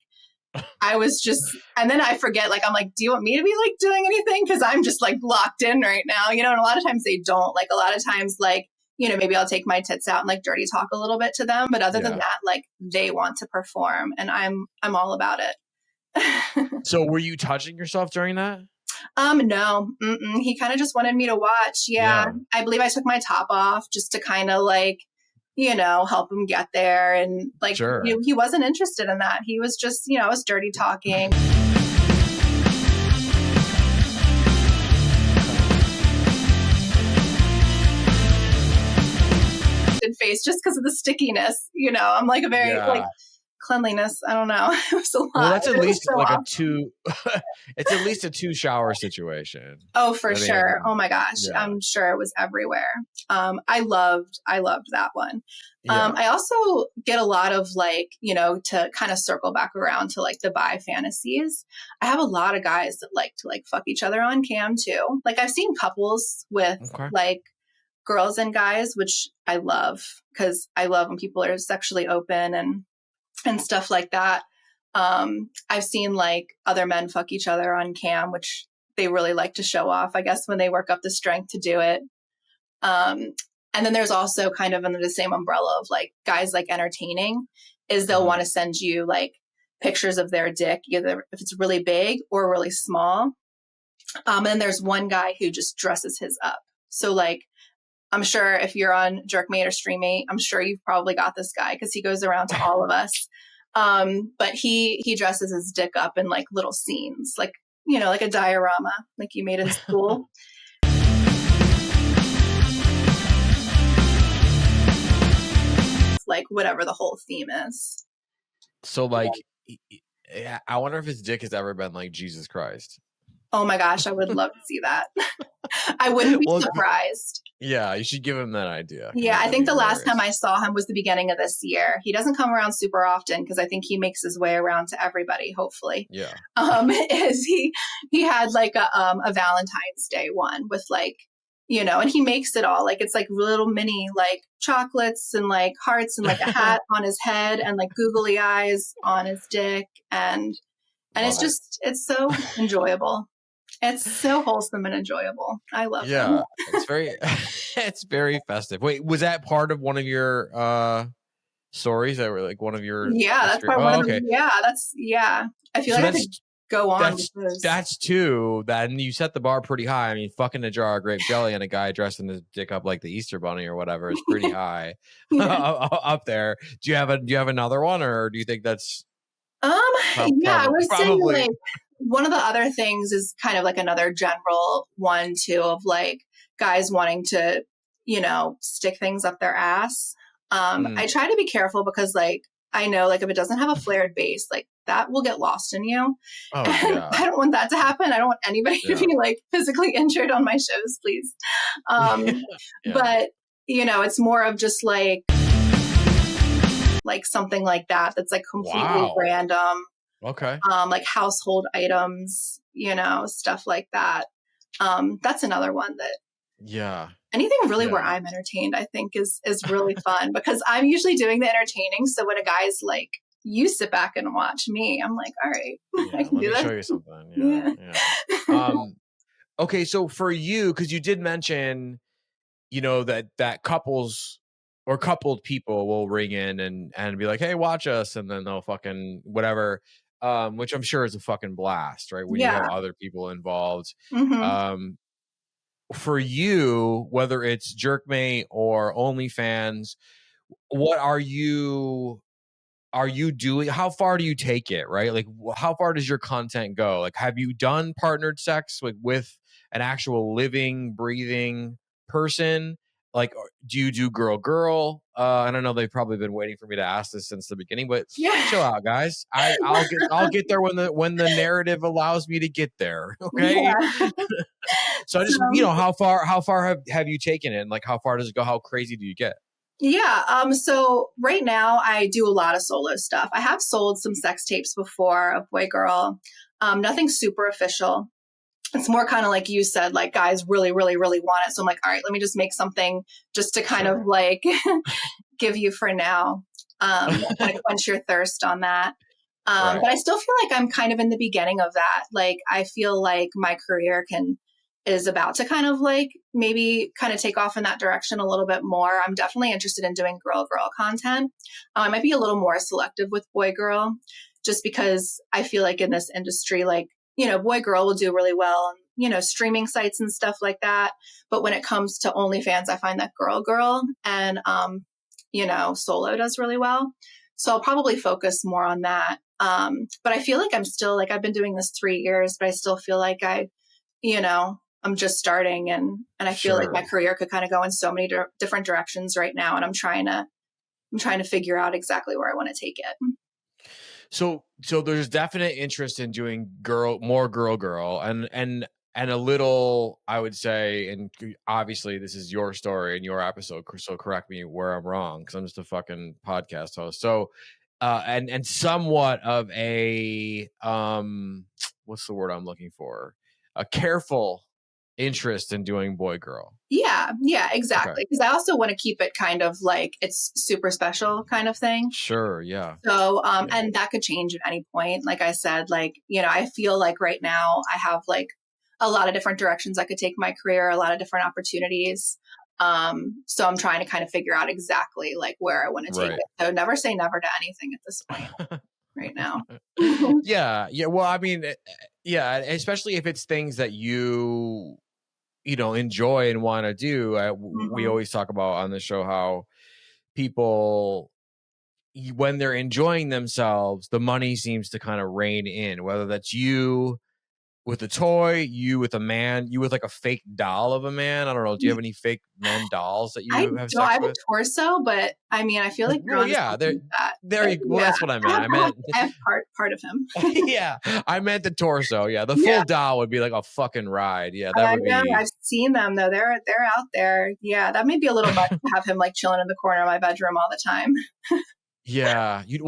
I was just, and then I forget, like, I'm like, do you want me to be like doing anything? Because I'm just like locked in right now, and a lot of times they don't. Like, a lot of times, like, maybe I'll take my tits out and like dirty talk a little bit to them. But other than that, like, they want to perform, and I'm all about it. So were you touching yourself during that? No, he kind of just wanted me to watch. Yeah. I believe I took my top off just to kind of like, help him get there. And like, he wasn't interested in that. He was just, I was dirty talking. Face just because of the stickiness, I'm like a very like cleanliness. I don't know. It was a lot. Well, that's at least like a two. It's at least a 2 shower situation. Oh, for sure. Oh my gosh. Yeah. I'm sure it was everywhere. I loved that one. Yeah. I also get a lot of like, to kind of circle back around to like the bi fantasies. I have a lot of guys that like to like fuck each other on cam too. Like I've seen couples with like girls and guys, which I love because I love when people are sexually open and stuff like that. I've seen like other men fuck each other on cam, which they really like to show off, I guess, when they work up the strength to do it. And then there's also kind of under the same umbrella of like guys like entertaining is they'll want to send you like pictures of their dick, either if it's really big or really small. And then there's one guy who just dresses his up. So like, I'm sure if you're on Jerkmate or Streammate, I'm sure you've probably got this guy because he goes around to all of us. But he dresses his dick up in like little scenes, like, like a diorama, like you made in school. Like whatever the whole theme is. So like, I wonder if his dick has ever been like Jesus Christ. Oh my gosh, I would love to see that. I wouldn't be surprised. Yeah, you should give him that idea. Yeah, I think the last time I saw him was the beginning of this year. He doesn't come around super often because I think he makes his way around to everybody, hopefully. Yeah. Is he had like a Valentine's Day one with like, and he makes it all like it's like little mini like chocolates and like hearts and like a hat on his head and like googly eyes on his dick and it's so enjoyable. It's so wholesome and enjoyable. I love it. Yeah, it's very festive. Wait, was that part of one of your stories that were like one of your? Yeah, that's part one. Okay. I feel like I could go on. That's two. Then you set the bar pretty high. I mean, fucking a jar of grape jelly and a guy dressing his dick up like the Easter Bunny or whatever is pretty high up there. Do you have another one, or do you think that's? I was saying like. One of the other things is kind of like another general one too of like guys wanting to, stick things up their ass. I try to be careful because like, I know like if it doesn't have a flared base, like that will get lost in you. Oh, yeah. I don't want that to happen. I don't want anybody to be like physically injured on my shows, please. But it's more of just like something like that. That's like completely random. Okay. Like household items, stuff like that. That's another one that. Yeah. Anything really where I'm entertained, I think is really fun because I'm usually doing the entertaining. So when a guy's like, you sit back and watch me, I'm like, all right, I can do that. Show you something. Yeah. Okay. So for you, cause you did mention, that couples or coupled people will ring in and be like, hey, watch us. And then they'll fucking whatever, which I'm sure is a fucking blast, right? When you have other people involved. Mm-hmm. For you, whether it's Jerkmate or OnlyFans, what are you doing? How far do you take it, right? Like how far does your content go? Like, have you done partnered sex with an actual living, breathing person? Like, do you do girl? I don't know. They've probably been waiting for me to ask this since the beginning, but chill out, guys. I'll get there when the narrative allows me to get there. Okay. Yeah. So I just, how far have you taken it? And like, how far does it go? How crazy do you get? Yeah. So right now I do a lot of solo stuff. I have sold some sex tapes before of boy girl. Nothing super official. It's more kind of like you said, like guys really, really, really want it. So I'm like, all right, let me just make something just to kind of like give you for now, kind of quench your thirst on that. But I still feel like I'm kind of in the beginning of that. Like, I feel like my career is about to kind of like maybe kind of take off in that direction a little bit more. I'm definitely interested in doing girl content. I might be a little more selective with boy girl just because I feel like in this industry, like, boy girl will do really well on, streaming sites and stuff like that. But when it comes to OnlyFans, I find that girl and, solo does really well. So I'll probably focus more on that. But I feel like I'm still like, I've been doing this 3 years, but I still feel like I'm just starting and I feel like my career could kind of go in so many different directions right now. And I'm trying to figure out exactly where I want to take it. So there's definite interest in doing more girl and a little, I would say, and obviously this is your story and your episode, so correct me where I'm wrong because I'm just a fucking podcast host. So and somewhat of a what's the word I'm looking for? A careful interest in doing boy girl. Yeah, exactly. Because I also want to keep it kind of like it's super special kind of thing. Sure, yeah. So, and that could change at any point. Like I said, like, I feel like right now I have like a lot of different directions I could take my career, a lot of different opportunities. So I'm trying to kind of figure out exactly like where I want to take it. So never say never to anything at this point right now. Yeah. Well, I mean, yeah, especially if it's things that you enjoy and want to do. We always talk about on the show how people, when they're enjoying themselves, the money seems to kind of rein in, whether that's you with a toy, you with a man, you with like a fake doll of a man. I don't know. Do you have any fake men dolls that you have sex with? I have a torso, but I mean, I feel like well, yeah, there you. Well, that's what I meant. I have part of him. Yeah, I meant the torso. Yeah, the full doll would be like a fucking ride. Yeah, that would be. I've seen them though. They're out there. Yeah, that may be a little much to have him like chilling in the corner of my bedroom all the time. Yeah, you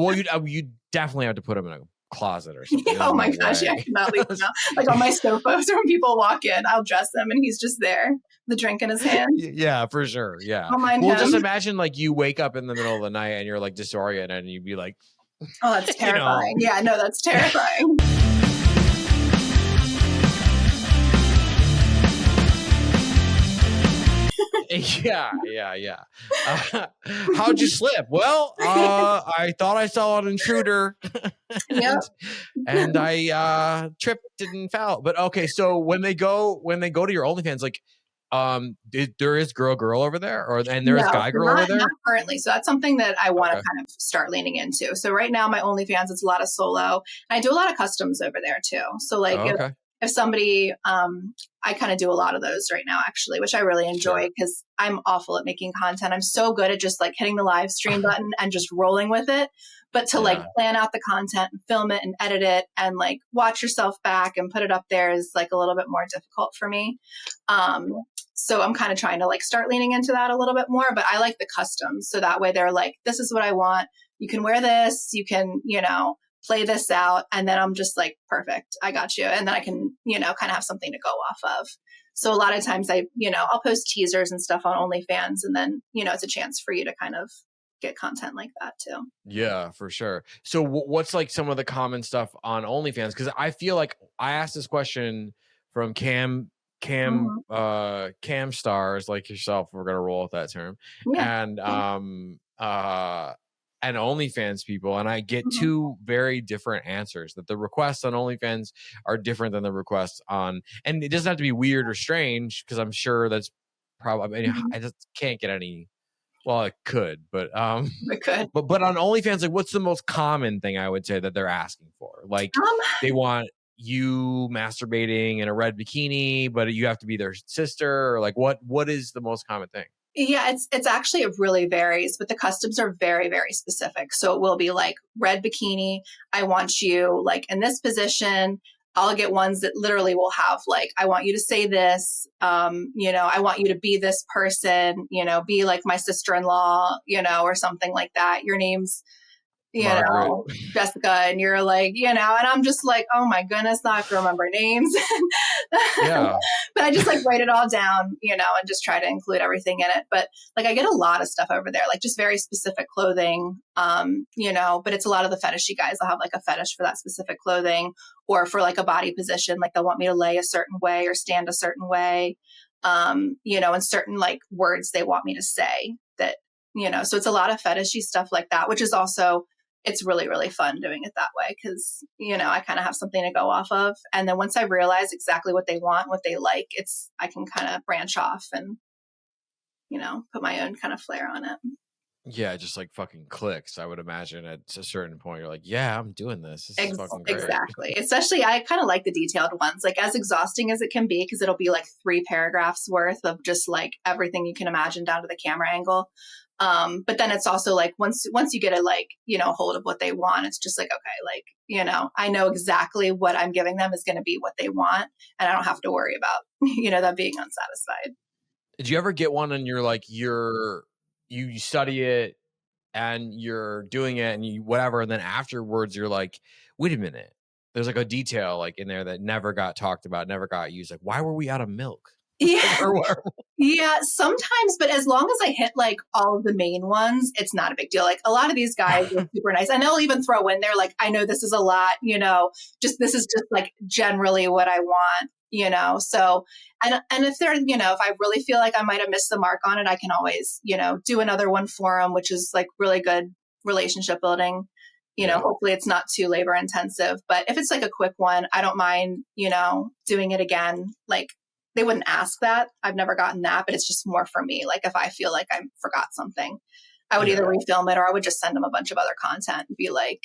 definitely have to put him in a closet or something. Oh my gosh, yeah, I cannot leave him out. Like on my sofa, so when people walk in, I'll dress them and he's just there, the drink in his hand. Yeah, for sure. Yeah. Well, just imagine like you wake up in the middle of the night and you're like disoriented and you'd be like, oh, that's terrifying. Yeah, no, that's terrifying. Yeah. How'd you slip? Well, I thought I saw an intruder. and I tripped and fell. But okay, so when they go to your OnlyFans, like there is girl over there, and there is guy girl over there? Not currently. So that's something that I want to kind of start leaning into. So right now my OnlyFans, it's a lot of solo. And I do a lot of customs over there too. So like if somebody, I kind of do a lot of those right now, actually, which I really enjoy because I'm awful at making content. I'm so good at just like hitting the live stream button and just rolling with it. But to like plan out the content and film it and edit it and like watch yourself back and put it up there is like a little bit more difficult for me. So I'm kind of trying to like start leaning into that a little bit more, but I like the customs. So that way they're like, this is what I want. You can wear this, you can, play this out. And then I'm just like, perfect, I got you. And then I can, kind of have something to go off of. So a lot of times I'll post teasers and stuff on OnlyFans, and then, it's a chance for you to kind of get content like that too. Yeah, for sure. So what's like some of the common stuff on OnlyFans? Because I feel like I asked this question from cam stars like yourself. We're gonna roll with that term, and OnlyFans people, and I get two very different answers. That the requests on OnlyFans are different than the requests on, and it doesn't have to be weird or strange because I'm sure that's probably. I mean, I just can't get any. Well, it could, but it could. But on OnlyFans, like, what's the most common thing I would say that they're asking for? Like, they want you masturbating in a red bikini, but you have to be their sister, or like, what is the most common thing? Yeah, it's actually, it really varies, but the customs are very, very specific. So it will be like red bikini. I want you like in this position. I'll get ones that literally will have like, I want you to say this, I want you to be this person, be like my sister-in-law, or something like that. Your name's, Jessica, and you're like, and I'm just like, oh my goodness, I have to remember names. But I just like write it all down, and just try to include everything in it. But like, I get a lot of stuff over there, like just very specific clothing, but it's a lot of the fetishy guys. They'll have like a fetish for that specific clothing, or for like a body position, like they'll want me to lay a certain way or stand a certain way, and certain like words they want me to say that, so it's a lot of fetishy stuff like that, which is also, it's really, really fun doing it that way because, I kind of have something to go off of. And then once I realize exactly what they want, what they like, I can kind of branch off and, put my own kind of flair on it. Yeah, it just like fucking clicks. I would imagine at a certain point, you're like, yeah, I'm doing this. This is fucking great. Exactly. Especially, I kind of like the detailed ones, like as exhausting as it can be, because it'll be like 3 paragraphs worth of just like everything you can imagine down to the camera angle. But then it's also like once you get a like, hold of what they want, it's just like, okay, like, I know exactly what I'm giving them is going to be what they want. And I don't have to worry about, them being unsatisfied. Did you ever get one and you're like, you study it and you're doing it and you whatever, and then afterwards you're like, wait a minute, there's like a detail like in there that never got talked about, never got used. Like, why were we out of milk? Yeah. Yeah, sometimes, but as long as I hit like all of the main ones, it's not a big deal. Like a lot of these guys are super nice, and they'll even throw in there like, I know this is a lot, just this is just like generally what I want, so and if they're, if I really feel like I might have missed the mark on it, I can always, do another one for them, which is like really good relationship building. Hopefully it's not too labor intensive, but if it's like a quick one, I don't mind, doing it again. Like they wouldn't ask that. I've never gotten that, but it's just more for me. Like if I feel like I forgot something, I would either refilm it or I would just send them a bunch of other content and be like,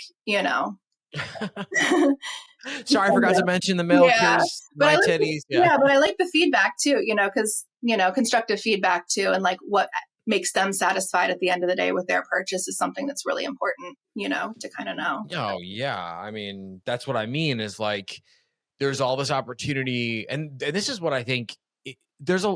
Sorry, I forgot to mention the milk. Here's my titties. But I like the feedback too, because, constructive feedback too. And like what makes them satisfied at the end of the day with their purchase is something that's really important, to kind of know. Oh yeah. I mean, that's what I mean is like, there's all this opportunity. And this is what I think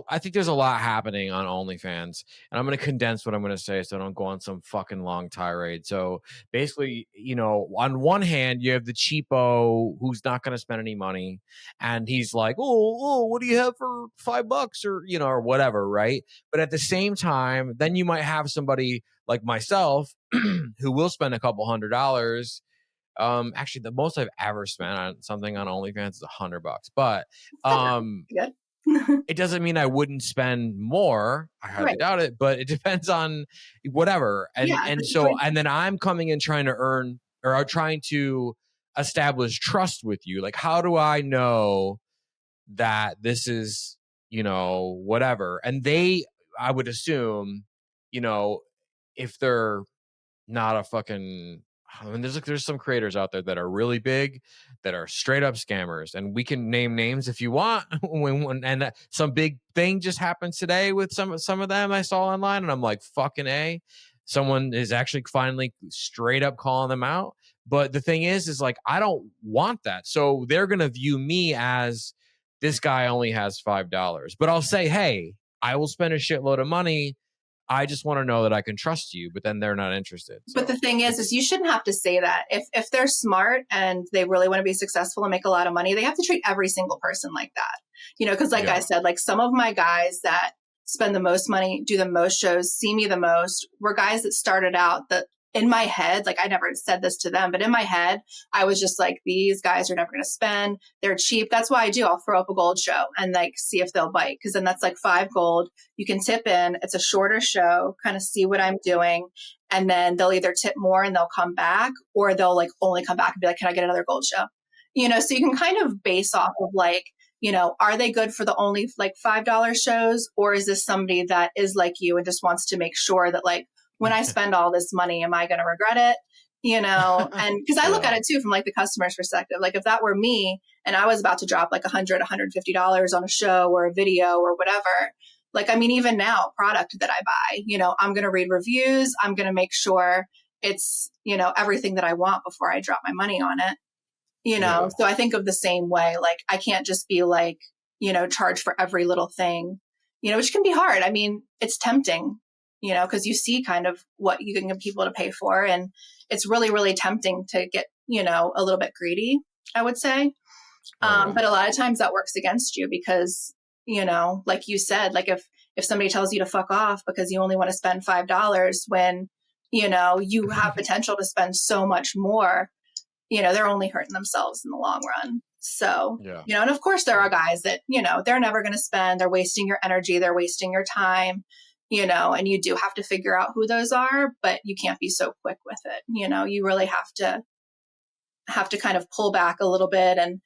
I think there's a lot happening on OnlyFans, and I'm going to condense what I'm going to say so I don't go on some fucking long tirade. So basically, on one hand, you have the cheapo who's not going to spend any money, and he's like, oh, what do you have for $5 or, or whatever. Right. But at the same time, then you might have somebody like myself who will spend a couple $100. Actually, the most I've ever spent on something on OnlyFans is $100, but, Good. It doesn't mean I wouldn't spend more. I highly doubt it, but it depends on whatever. And then I'm coming in trying to earn or trying to establish trust with you. Like, how do I know that this is, whatever? And I would assume, if they're not a fucking I mean, there's some creators out there that are really big, that are straight up scammers, and we can name names if you want. And some big thing just happened today with some of them I saw online, and I'm like, fucking A. Someone is actually finally straight up calling them out. But the thing is like, I don't want that. So they're gonna view me as, this guy only has $5. But I'll say, hey, I will spend a shitload of money. I just want to know that I can trust you, but then they're not interested. So. But the thing is you shouldn't have to say that. If they're smart and they really want to be successful and make a lot of money, they have to treat every single person like that. Because like I said, like some of my guys that spend the most money, do the most shows, see me the most, were guys that started out that in my head, like I never said this to them, but in my head, I was just like, these guys are never going to spend. They're cheap. That's why I'll throw up a gold show and like see if they'll bite. Cause then that's like $5 gold. You can tip in. It's a shorter show, kind of see what I'm doing. And then they'll either tip more and they'll come back, or they'll like only come back and be like, can I get another gold show? So you can kind of base off of like, are they good for the only like $5 shows? Or is this somebody that is like you and just wants to make sure that like, when I spend all this money, am I going to regret it? And because I look at it too, from like the customer's perspective, like if that were me and I was about to drop like $100, $150 on a show or a video or whatever, like, I mean, even now product that I buy, I'm going to read reviews. I'm going to make sure it's, everything that I want before I drop my money on it, So I think of the same way, like I can't just be like, charge for every little thing, which can be hard. I mean, it's tempting, because you see kind of what you can get people to pay for. And it's really, really tempting to get, a little bit greedy, I would say. But a lot of times that works against you because, like you said, like if somebody tells you to fuck off because you only want to spend $5 when, you have potential to spend so much more, they're only hurting themselves in the long run. So, and of course there are guys that, they're never going to spend, they're wasting your energy, they're wasting your time. And you do have to figure out who those are, but you can't be so quick with it. You really have to kind of pull back a little bit and,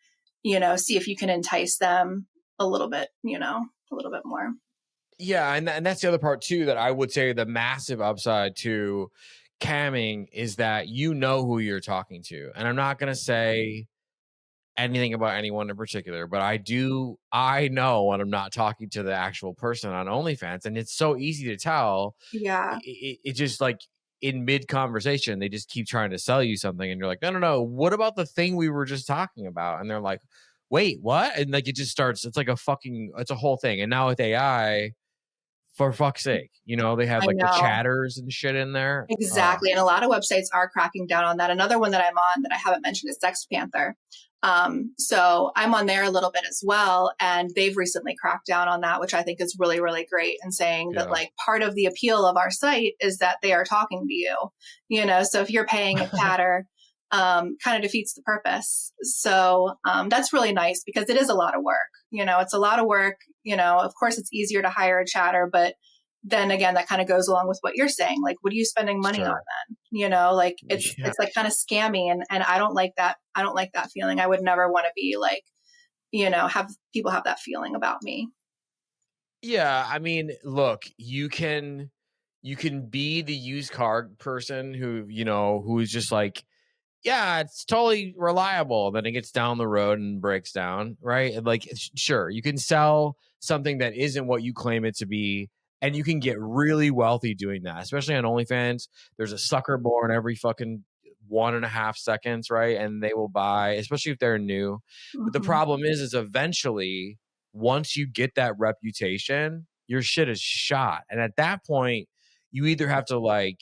see if you can entice them a little bit, a little bit more. Yeah. And that's the other part too, that I would say the massive upside to camming is that who you're talking to. And I'm not going to say anything about anyone in particular, but I know when I'm not talking to the actual person on OnlyFans, and it's so easy to tell. Yeah. It just like in mid conversation, they just keep trying to sell you something, and you're like, no, what about the thing we were just talking about? And they're like, wait, what? And like, it just starts, it's like it's a whole thing. And now with AI, for fuck's sake, they have like the chatters and shit in there. Exactly. And a lot of websites are cracking down on that. Another one that I'm on that I haven't mentioned is Sex Panther. So I'm on there a little bit as well. And they've recently cracked down on that, which I think is really, really great. And saying that like part of the appeal of our site is that they are talking to you, so if you're paying a chatter, kind of defeats the purpose. So, that's really nice because it is a lot of work, it's a lot of work, of course it's easier to hire a chatter, but then again, that kind of goes along with what you're saying. Like, what are you spending money on then? Like it's like kind of scammy and I don't like that. I don't like that feeling. I would never want to be like, have people have that feeling about me. Yeah. I mean, look, you can be the used car person who, who's just like, yeah, it's totally reliable. Then it gets down the road and breaks down. Right. Like, sure, you can sell something that isn't what you claim it to be. And you can get really wealthy doing that, especially on OnlyFans. There's a sucker born every fucking 1.5 seconds, right? And they will buy, especially if they're new. Mm-hmm. But the problem is eventually, once you get that reputation, your shit is shot. And at that point, you either have to like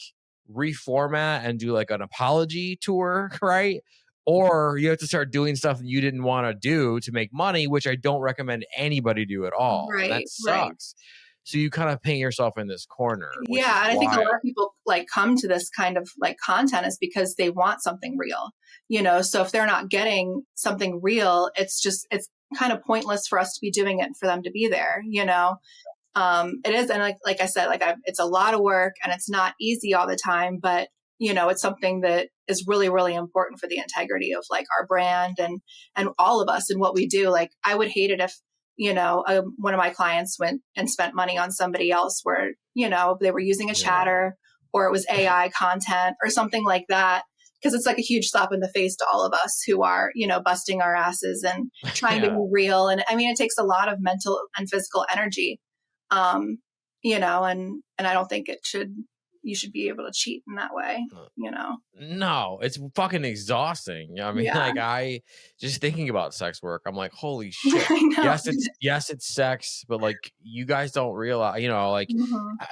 reformat and do like an apology tour, right? Or you have to start doing stuff that you didn't want to do to make money, which I don't recommend anybody do at all. Right, that sucks. Right. So you kind of paint yourself in this corner. Yeah. And I think a lot of people like come to this kind of like content is because they want something real, so if they're not getting something real, it's kind of pointless for us to be doing it and for them to be there, it is. And like I said, it's a lot of work and it's not easy all the time, but it's something that is really, really important for the integrity of like our brand and all of us and what we do. Like I would hate it if, one of my clients went and spent money on somebody else where, they were using a chatter or it was AI content or something like that. because it's like a huge slap in the face to all of us who are, you know, busting our asses and trying to be real. And I mean, it takes a lot of mental and physical energy, you know, and I don't think you should be able to cheat in that way, you know? No, it's fucking exhausting. I mean, like I just thinking about sex work, I'm like, holy shit. Yes, it's sex, but like you guys don't realize, you know, like,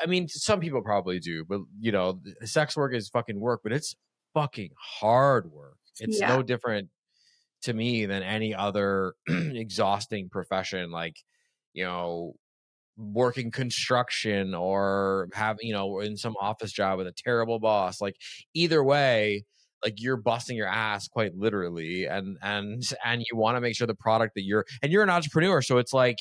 I mean, some people probably do, but you know, sex work is fucking work, but it's fucking hard work. It's no different to me than any other exhausting profession. Like, you know, working construction or in some office job with a terrible boss. Like either way, like you're busting your ass quite literally, and you want to make sure the product that you're an entrepreneur, so it's like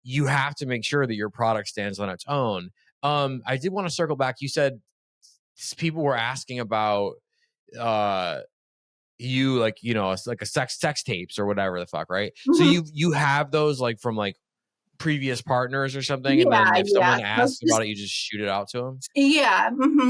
you have to make sure that your product stands on its own. I did want to circle back. You said people were asking about you, like, you know, it's like a sex tapes or whatever the fuck, right? So you have those like from like previous partners or something, and then if someone asks about it, you just shoot it out to them.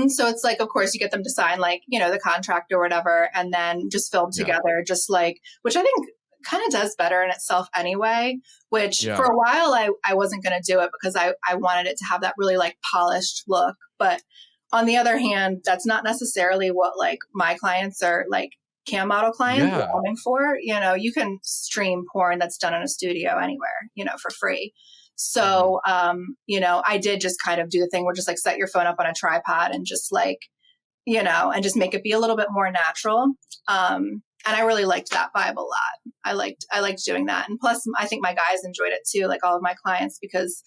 So it's like, of course, you get them to sign like, you know, the contract or whatever, and then just film together, just like, which I think kind of does better in itself anyway, which for a while I wasn't going to do it because I wanted it to have that really like polished look. But on the other hand, that's not necessarily what like my clients are like, cam model clients are coming for. You know, you can stream porn that's done in a studio anywhere, you know, for free. So, you know, I did just kind of do the thing where just like set your phone up on a tripod and just like, you know, and just make it be a little bit more natural. And I really liked that vibe a lot. I liked doing that. And plus I think my guys enjoyed it too, like all of my clients, because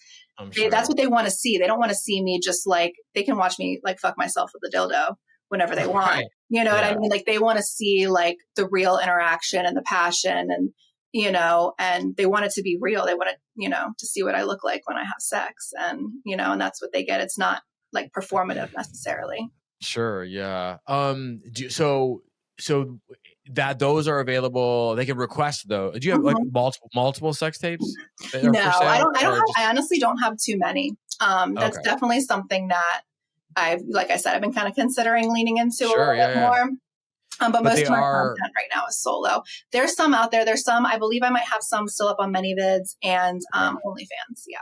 that's what they want to see. They don't want to see me just like, they can watch me like fuck myself with a dildo whenever they want. Right. You know what I mean? Like they want to see like the real interaction and the passion, and, you know, and they want it to be real. They want it, you know, to see what I look like when I have sex, and, you know, and that's what they get. It's not like performative necessarily. Sure. Yeah. So that those are available. They can request though. Do you have like multiple sex tapes? No, I don't have, I honestly don't have too many. That's definitely something that like I said, I've been kind of considering leaning into a little bit more. But most of my content right now is solo. There's some out there. There's some, I believe I might have some still up on ManyVids and OnlyFans. Yeah.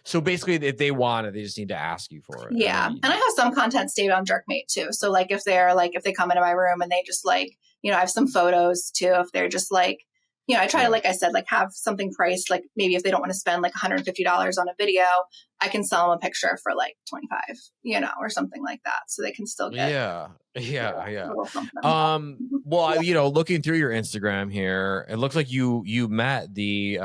So basically, if they want it, they just need to ask you for it. Yeah. And I have some content saved on Jerkmate too. So like if they come into my room and they just like, you know, I have some photos too. If they're just like, you know, I try to, like I said, like have something priced, like maybe if they don't want to spend like $150 on a video, I can sell them a picture for like 25, you know, or something like that. So they can still get. Yeah. Well, you know, looking through your Instagram here, it looks like you met the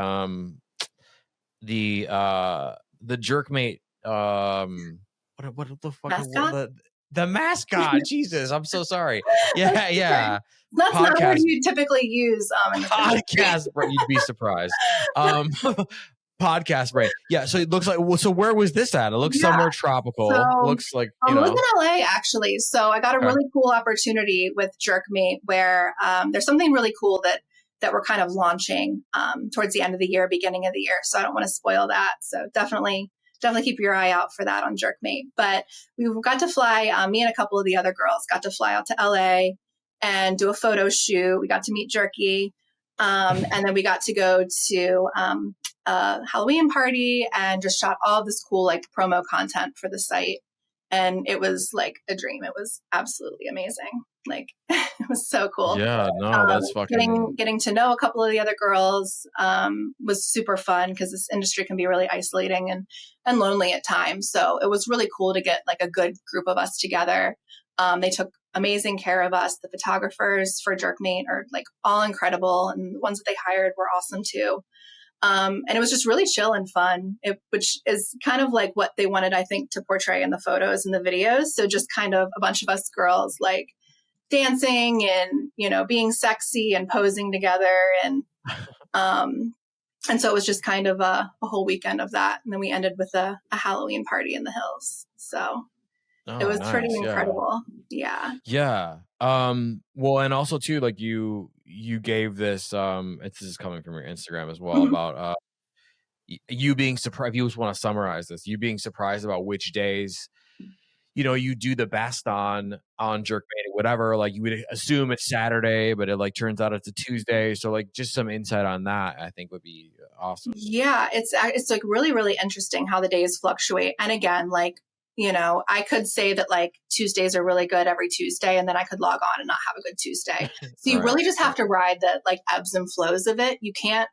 Jerkmate, what the fuck? Mascot? The mascot. Jesus, I'm so sorry. Yeah. That's not what you typically use. Podcast, you'd be surprised. Podcast brain. Yeah. So it looks like. So where was this at? It looks somewhere tropical. Looks like it was in LA actually. So I got a really cool opportunity with Jerkmate, where there's something really cool that we're kind of launching towards the end of the year, beginning of the year. So I don't want to spoil that. So definitely keep your eye out for that on Jerkmate. But we got to fly, me and a couple of the other girls got to fly out to LA and do a photo shoot. We got to meet Jerky. And then we got to go to a Halloween party and just shot all of this cool like promo content for the site. And it was like a dream. It was absolutely amazing. Like it was so cool. Yeah, no, that's fucking getting to know a couple of the other girls was super fun, because this industry can be really isolating and lonely at times. So it was really cool to get like a good group of us together. They took amazing care of us. The photographers for Jerkmate are like all incredible, and the ones that they hired were awesome too. And it was just really chill and fun, which is kind of like what they wanted, I think, to portray in the photos and the videos. So just kind of a bunch of us girls like dancing and, you know, being sexy and posing together. And so it was just kind of a whole weekend of that. And then we ended with a Halloween party in the hills. So it was pretty incredible. Yeah. Well, and also too, like you gave this, this is coming from your Instagram as well, about you being surprised. If you just want to summarize this, you being surprised about which days you do the best on Jerkmate or whatever. Like you would assume it's Saturday, but it like turns out it's a Tuesday. So like just some insight on that, I think would be awesome. Yeah, it's like really, really interesting how the days fluctuate. And again, like, I could say that like Tuesdays are really good every Tuesday, and then I could log on and not have a good Tuesday. So you really just have to ride the like ebbs and flows of it. You can't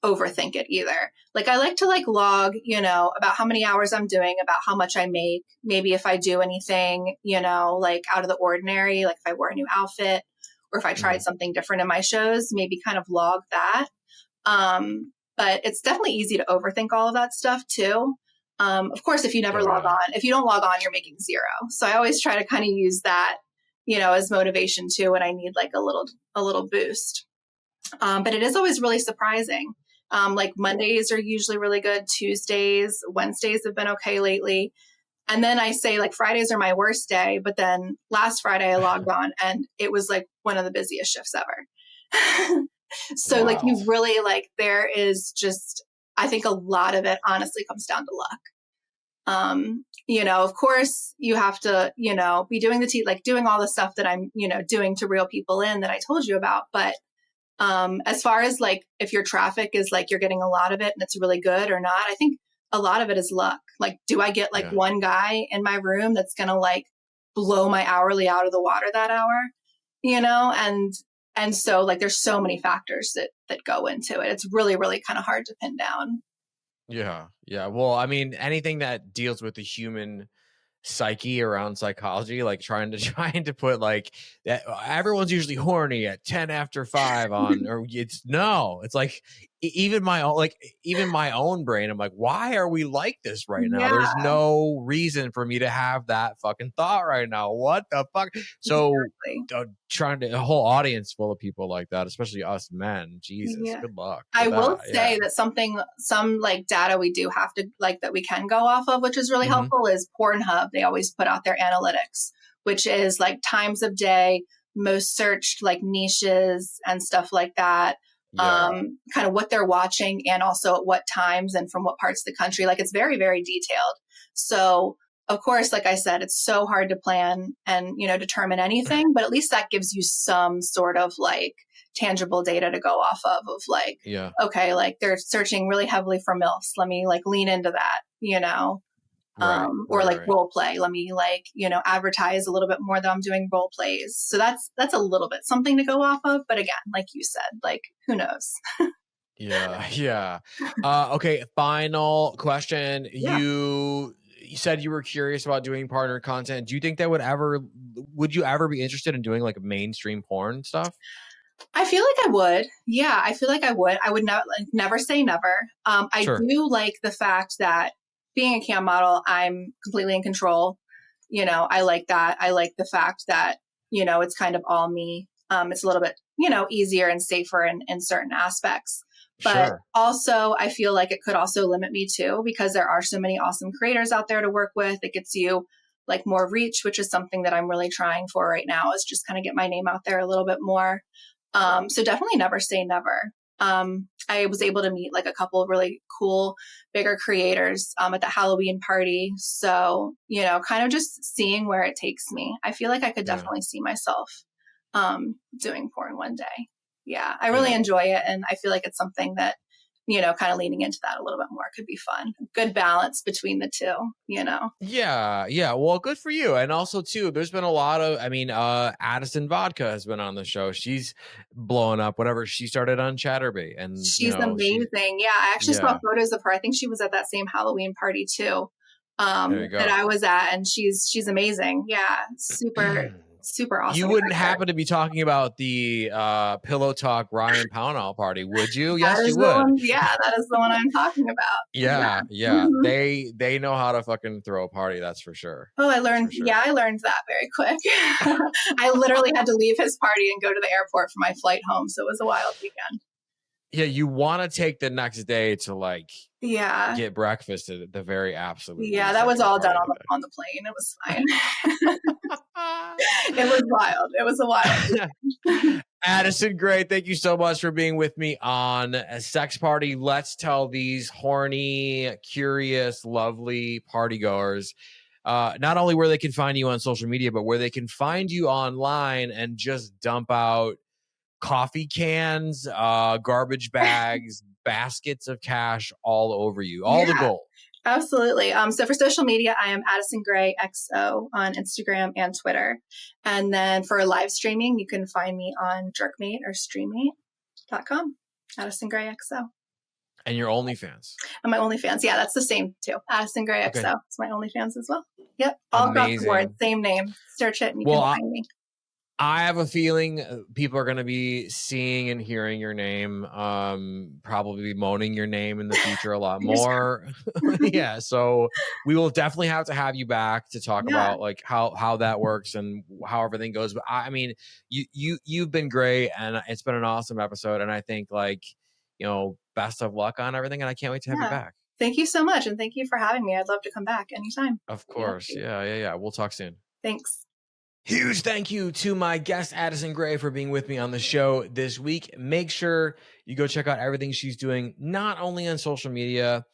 overthink it either. Like I like to like log, about how many hours I'm doing, about how much I make, maybe if I do anything, like out of the ordinary, like if I wear a new outfit or if I tried something different in my shows, maybe kind of log that. But it's definitely easy to overthink all of that stuff too. Of course, if you never log on, if you don't log on, you're making zero. So I always try to kind of use that, as motivation too, when I need like a little boost. But it is always really surprising. Like Mondays are usually really good. Tuesdays, Wednesdays have been okay lately. And then I say like Fridays are my worst day. But then last Friday I logged on and it was like one of the busiest shifts ever. So like you really like, there is just, I think a lot of it honestly comes down to luck. Of course you have to, be doing doing all the stuff that I'm, doing to reel people in that I told you about. But as far as like, if your traffic is like, you're getting a lot of it and it's really good or not, I think a lot of it is luck. Like, do I get like one guy in my room that's going to like blow my hourly out of the water that hour, and so like, there's so many factors that go into it. It's really, really kind of hard to pin down. Yeah. Yeah. Well, I mean, anything that deals with the human psyche around psychology, like trying to put like that everyone's usually horny at 10 after 5 on, or it's like even my own brain, I'm like, why are we like this right now? There's no reason for me to have that fucking thought right now. What the fuck? So trying to a whole audience full of people like that, especially us men, Jesus, good luck. I will say that some like data we do have to like that we can go off of, which is really helpful, is Pornhub. They always put out their analytics, which is like times of day, most searched like niches and stuff like that. Kind of what they're watching and also at what times and from what parts of the country. Like it's very, very detailed. So of course, like I said, it's so hard to plan and, determine anything, but at least that gives you some sort of like tangible data to go off of like, okay, like they're searching really heavily for MILFs. Let me like lean into that, or like role play. Let me like, advertise a little bit more that I'm doing role plays. So that's a little bit something to go off of. But again, like you said, like who knows? Yeah. Okay. Final question. You said you were curious about doing partner content. Do you think that would you ever be interested in doing like mainstream porn stuff? I feel like I would. Yeah, I feel like I would. I would never say never. I do like the fact that being a cam model, I'm completely in control. I like that. I like the fact that, it's kind of all me. It's a little bit, easier and safer in certain aspects. But also, I feel like it could also limit me too, because there are so many awesome creators out there to work with. It gets you like more reach, which is something that I'm really trying for right now, is just kind of get my name out there a little bit more. So definitely never say never. I was able to meet like a couple of really cool, bigger creators at the Halloween party. So, kind of just seeing where it takes me. I feel like I could definitely see myself doing porn one day. Yeah, I really enjoy it. And I feel like it's something that, kind of leaning into that a little bit more could be fun. Good balance between the two, Yeah. Well, good for you. And also too, there's been a lot of, Addison Vodka has been on the show. She's blowing up, whatever. She started on Chatterbait and she's amazing. I actually saw photos of her. I think she was at that same Halloween party too, that I was at, and she's amazing. Yeah. Super awesome. You wouldn't happen to be talking about the Pillow Talk Ryan Pownall party, would you? Yes, you would. That is the one I'm talking about. Yeah. Mm-hmm. They know how to fucking throw a party, that's for sure. Oh, I learned that very quick. I literally had to leave his party and go to the airport for my flight home, so it was a wild weekend. Yeah, you want to take the next day to like get breakfast at the very absolute. Yeah, that was all done on the plane. It was fine. It was wild. It was a wild. Addison Grey, thank you so much for being with me on a Sex Party. Let's tell these horny, curious, lovely partygoers not only where they can find you on social media, but where they can find you online and just dump out coffee cans, garbage bags, baskets of cash all over you, all the gold. Absolutely. So for social media, I am Addison Grey XO on Instagram and Twitter. And then for live streaming, you can find me on Jerkmate or streammate.com, Addison Grey XO. And your OnlyFans. And my OnlyFans. Yeah, that's the same too. Addison Grey XO. Okay. It's my OnlyFans as well. Yep. All across the board. Same name. Search it and you can find me. I have a feeling people are going to be seeing and hearing your name, probably moaning your name in the future a lot more. Yeah. So we will definitely have to have you back to talk about like how that works and how everything goes. But I mean, you've been great and it's been an awesome episode. And I think like, best of luck on everything. And I can't wait to have you back. Thank you so much. And thank you for having me. I'd love to come back anytime. Of course. Yeah. We'll talk soon. Thanks. Huge thank you to my guest, Addison Grey, for being with me on the show this week. Make sure you go check out everything she's doing, not only on social media,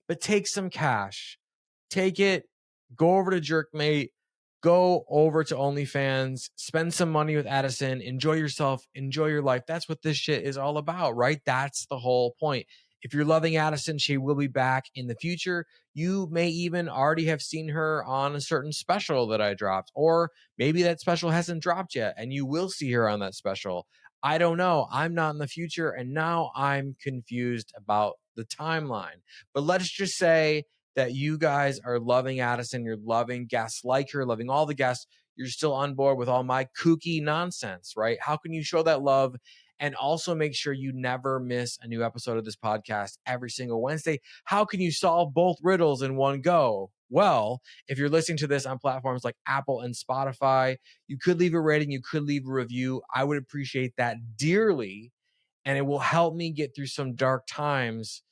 but take some cash. Take it, go over to Jerkmate, go over to OnlyFans, spend some money with Addison, enjoy yourself, enjoy your life. That's what this shit is all about, right? That's the whole point. If you're loving Addison, she will be back in the future. You may even already have seen her on a certain special that I dropped, or maybe that special hasn't dropped yet and you will see her on that special. I don't know. I'm not in the future and now I'm confused about the timeline. But let's just say that you guys are loving Addison. You're loving guests like her, loving all the guests. You're still on board with all my kooky nonsense, right? How can you show that love? And also make sure you never miss a new episode of this podcast every single Wednesday. How can you solve both riddles in one go? Well, if you're listening to this on platforms like Apple and Spotify, you could leave a rating, you could leave a review. I would appreciate that dearly. And it will help me get through some dark times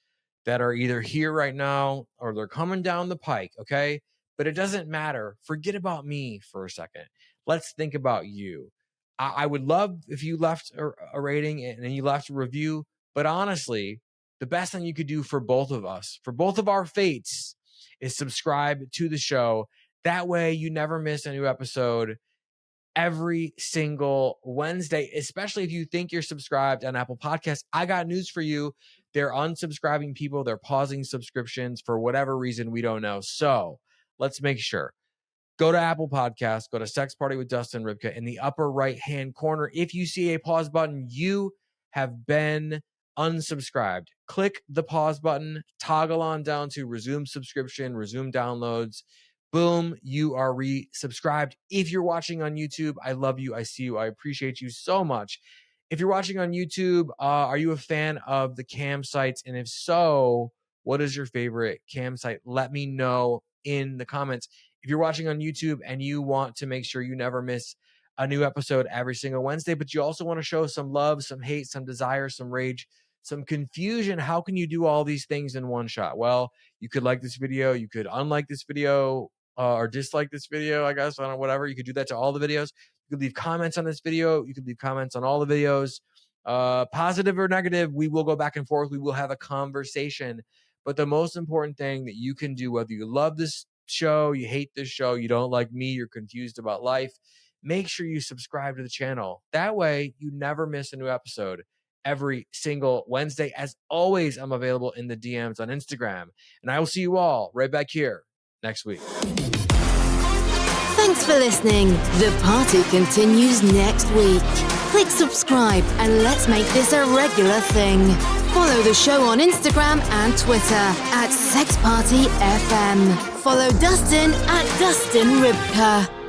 that are either here right now or they're coming down the pike, okay? But it doesn't matter. Forget about me for a second. Let's think about you. I would love if you left a rating and you left a review, but honestly, the best thing you could do for both of us, for both of our fates, is subscribe to the show. That way you never miss a new episode every single Wednesday, especially if you think you're subscribed on Apple Podcasts. I got news for you. They're unsubscribing people. They're pausing subscriptions for whatever reason we don't know. So let's make sure. Go to Apple Podcasts, go to Sex Party with Dustin Rybka. In the upper right-hand corner, if you see a pause button, you have been unsubscribed. Click the pause button, toggle on down to resume subscription, resume downloads. Boom, you are resubscribed. If you're watching on YouTube, I love you, I see you, I appreciate you so much. If you're watching on YouTube, are you a fan of the cam sites? And if so, what is your favorite cam site? Let me know in the comments. If you're watching on YouTube and you want to make sure you never miss a new episode every single Wednesday, but you also want to show some love, some hate, some desire, some rage, some confusion, how can you do all these things in one shot? Well, you could like this video, you could unlike this video, or dislike this video, I guess, I don't know, whatever. You could do that to all the videos. You could leave comments on this video. You could leave comments on all the videos. Positive or negative, we will go back and forth. We will have a conversation. But the most important thing that you can do, whether you love this show, you hate this show, you don't like me, you're confused about life, make sure you subscribe to the channel. That way you never miss a new episode every single Wednesday. As always, I'm available in the DMs on Instagram, and I will see you all right back here next week. Thanks for listening. The party continues next week. Click subscribe and let's make this a regular thing. Follow the show on Instagram and Twitter at SexPartyFM. Follow Dustin at Dustin Rybka.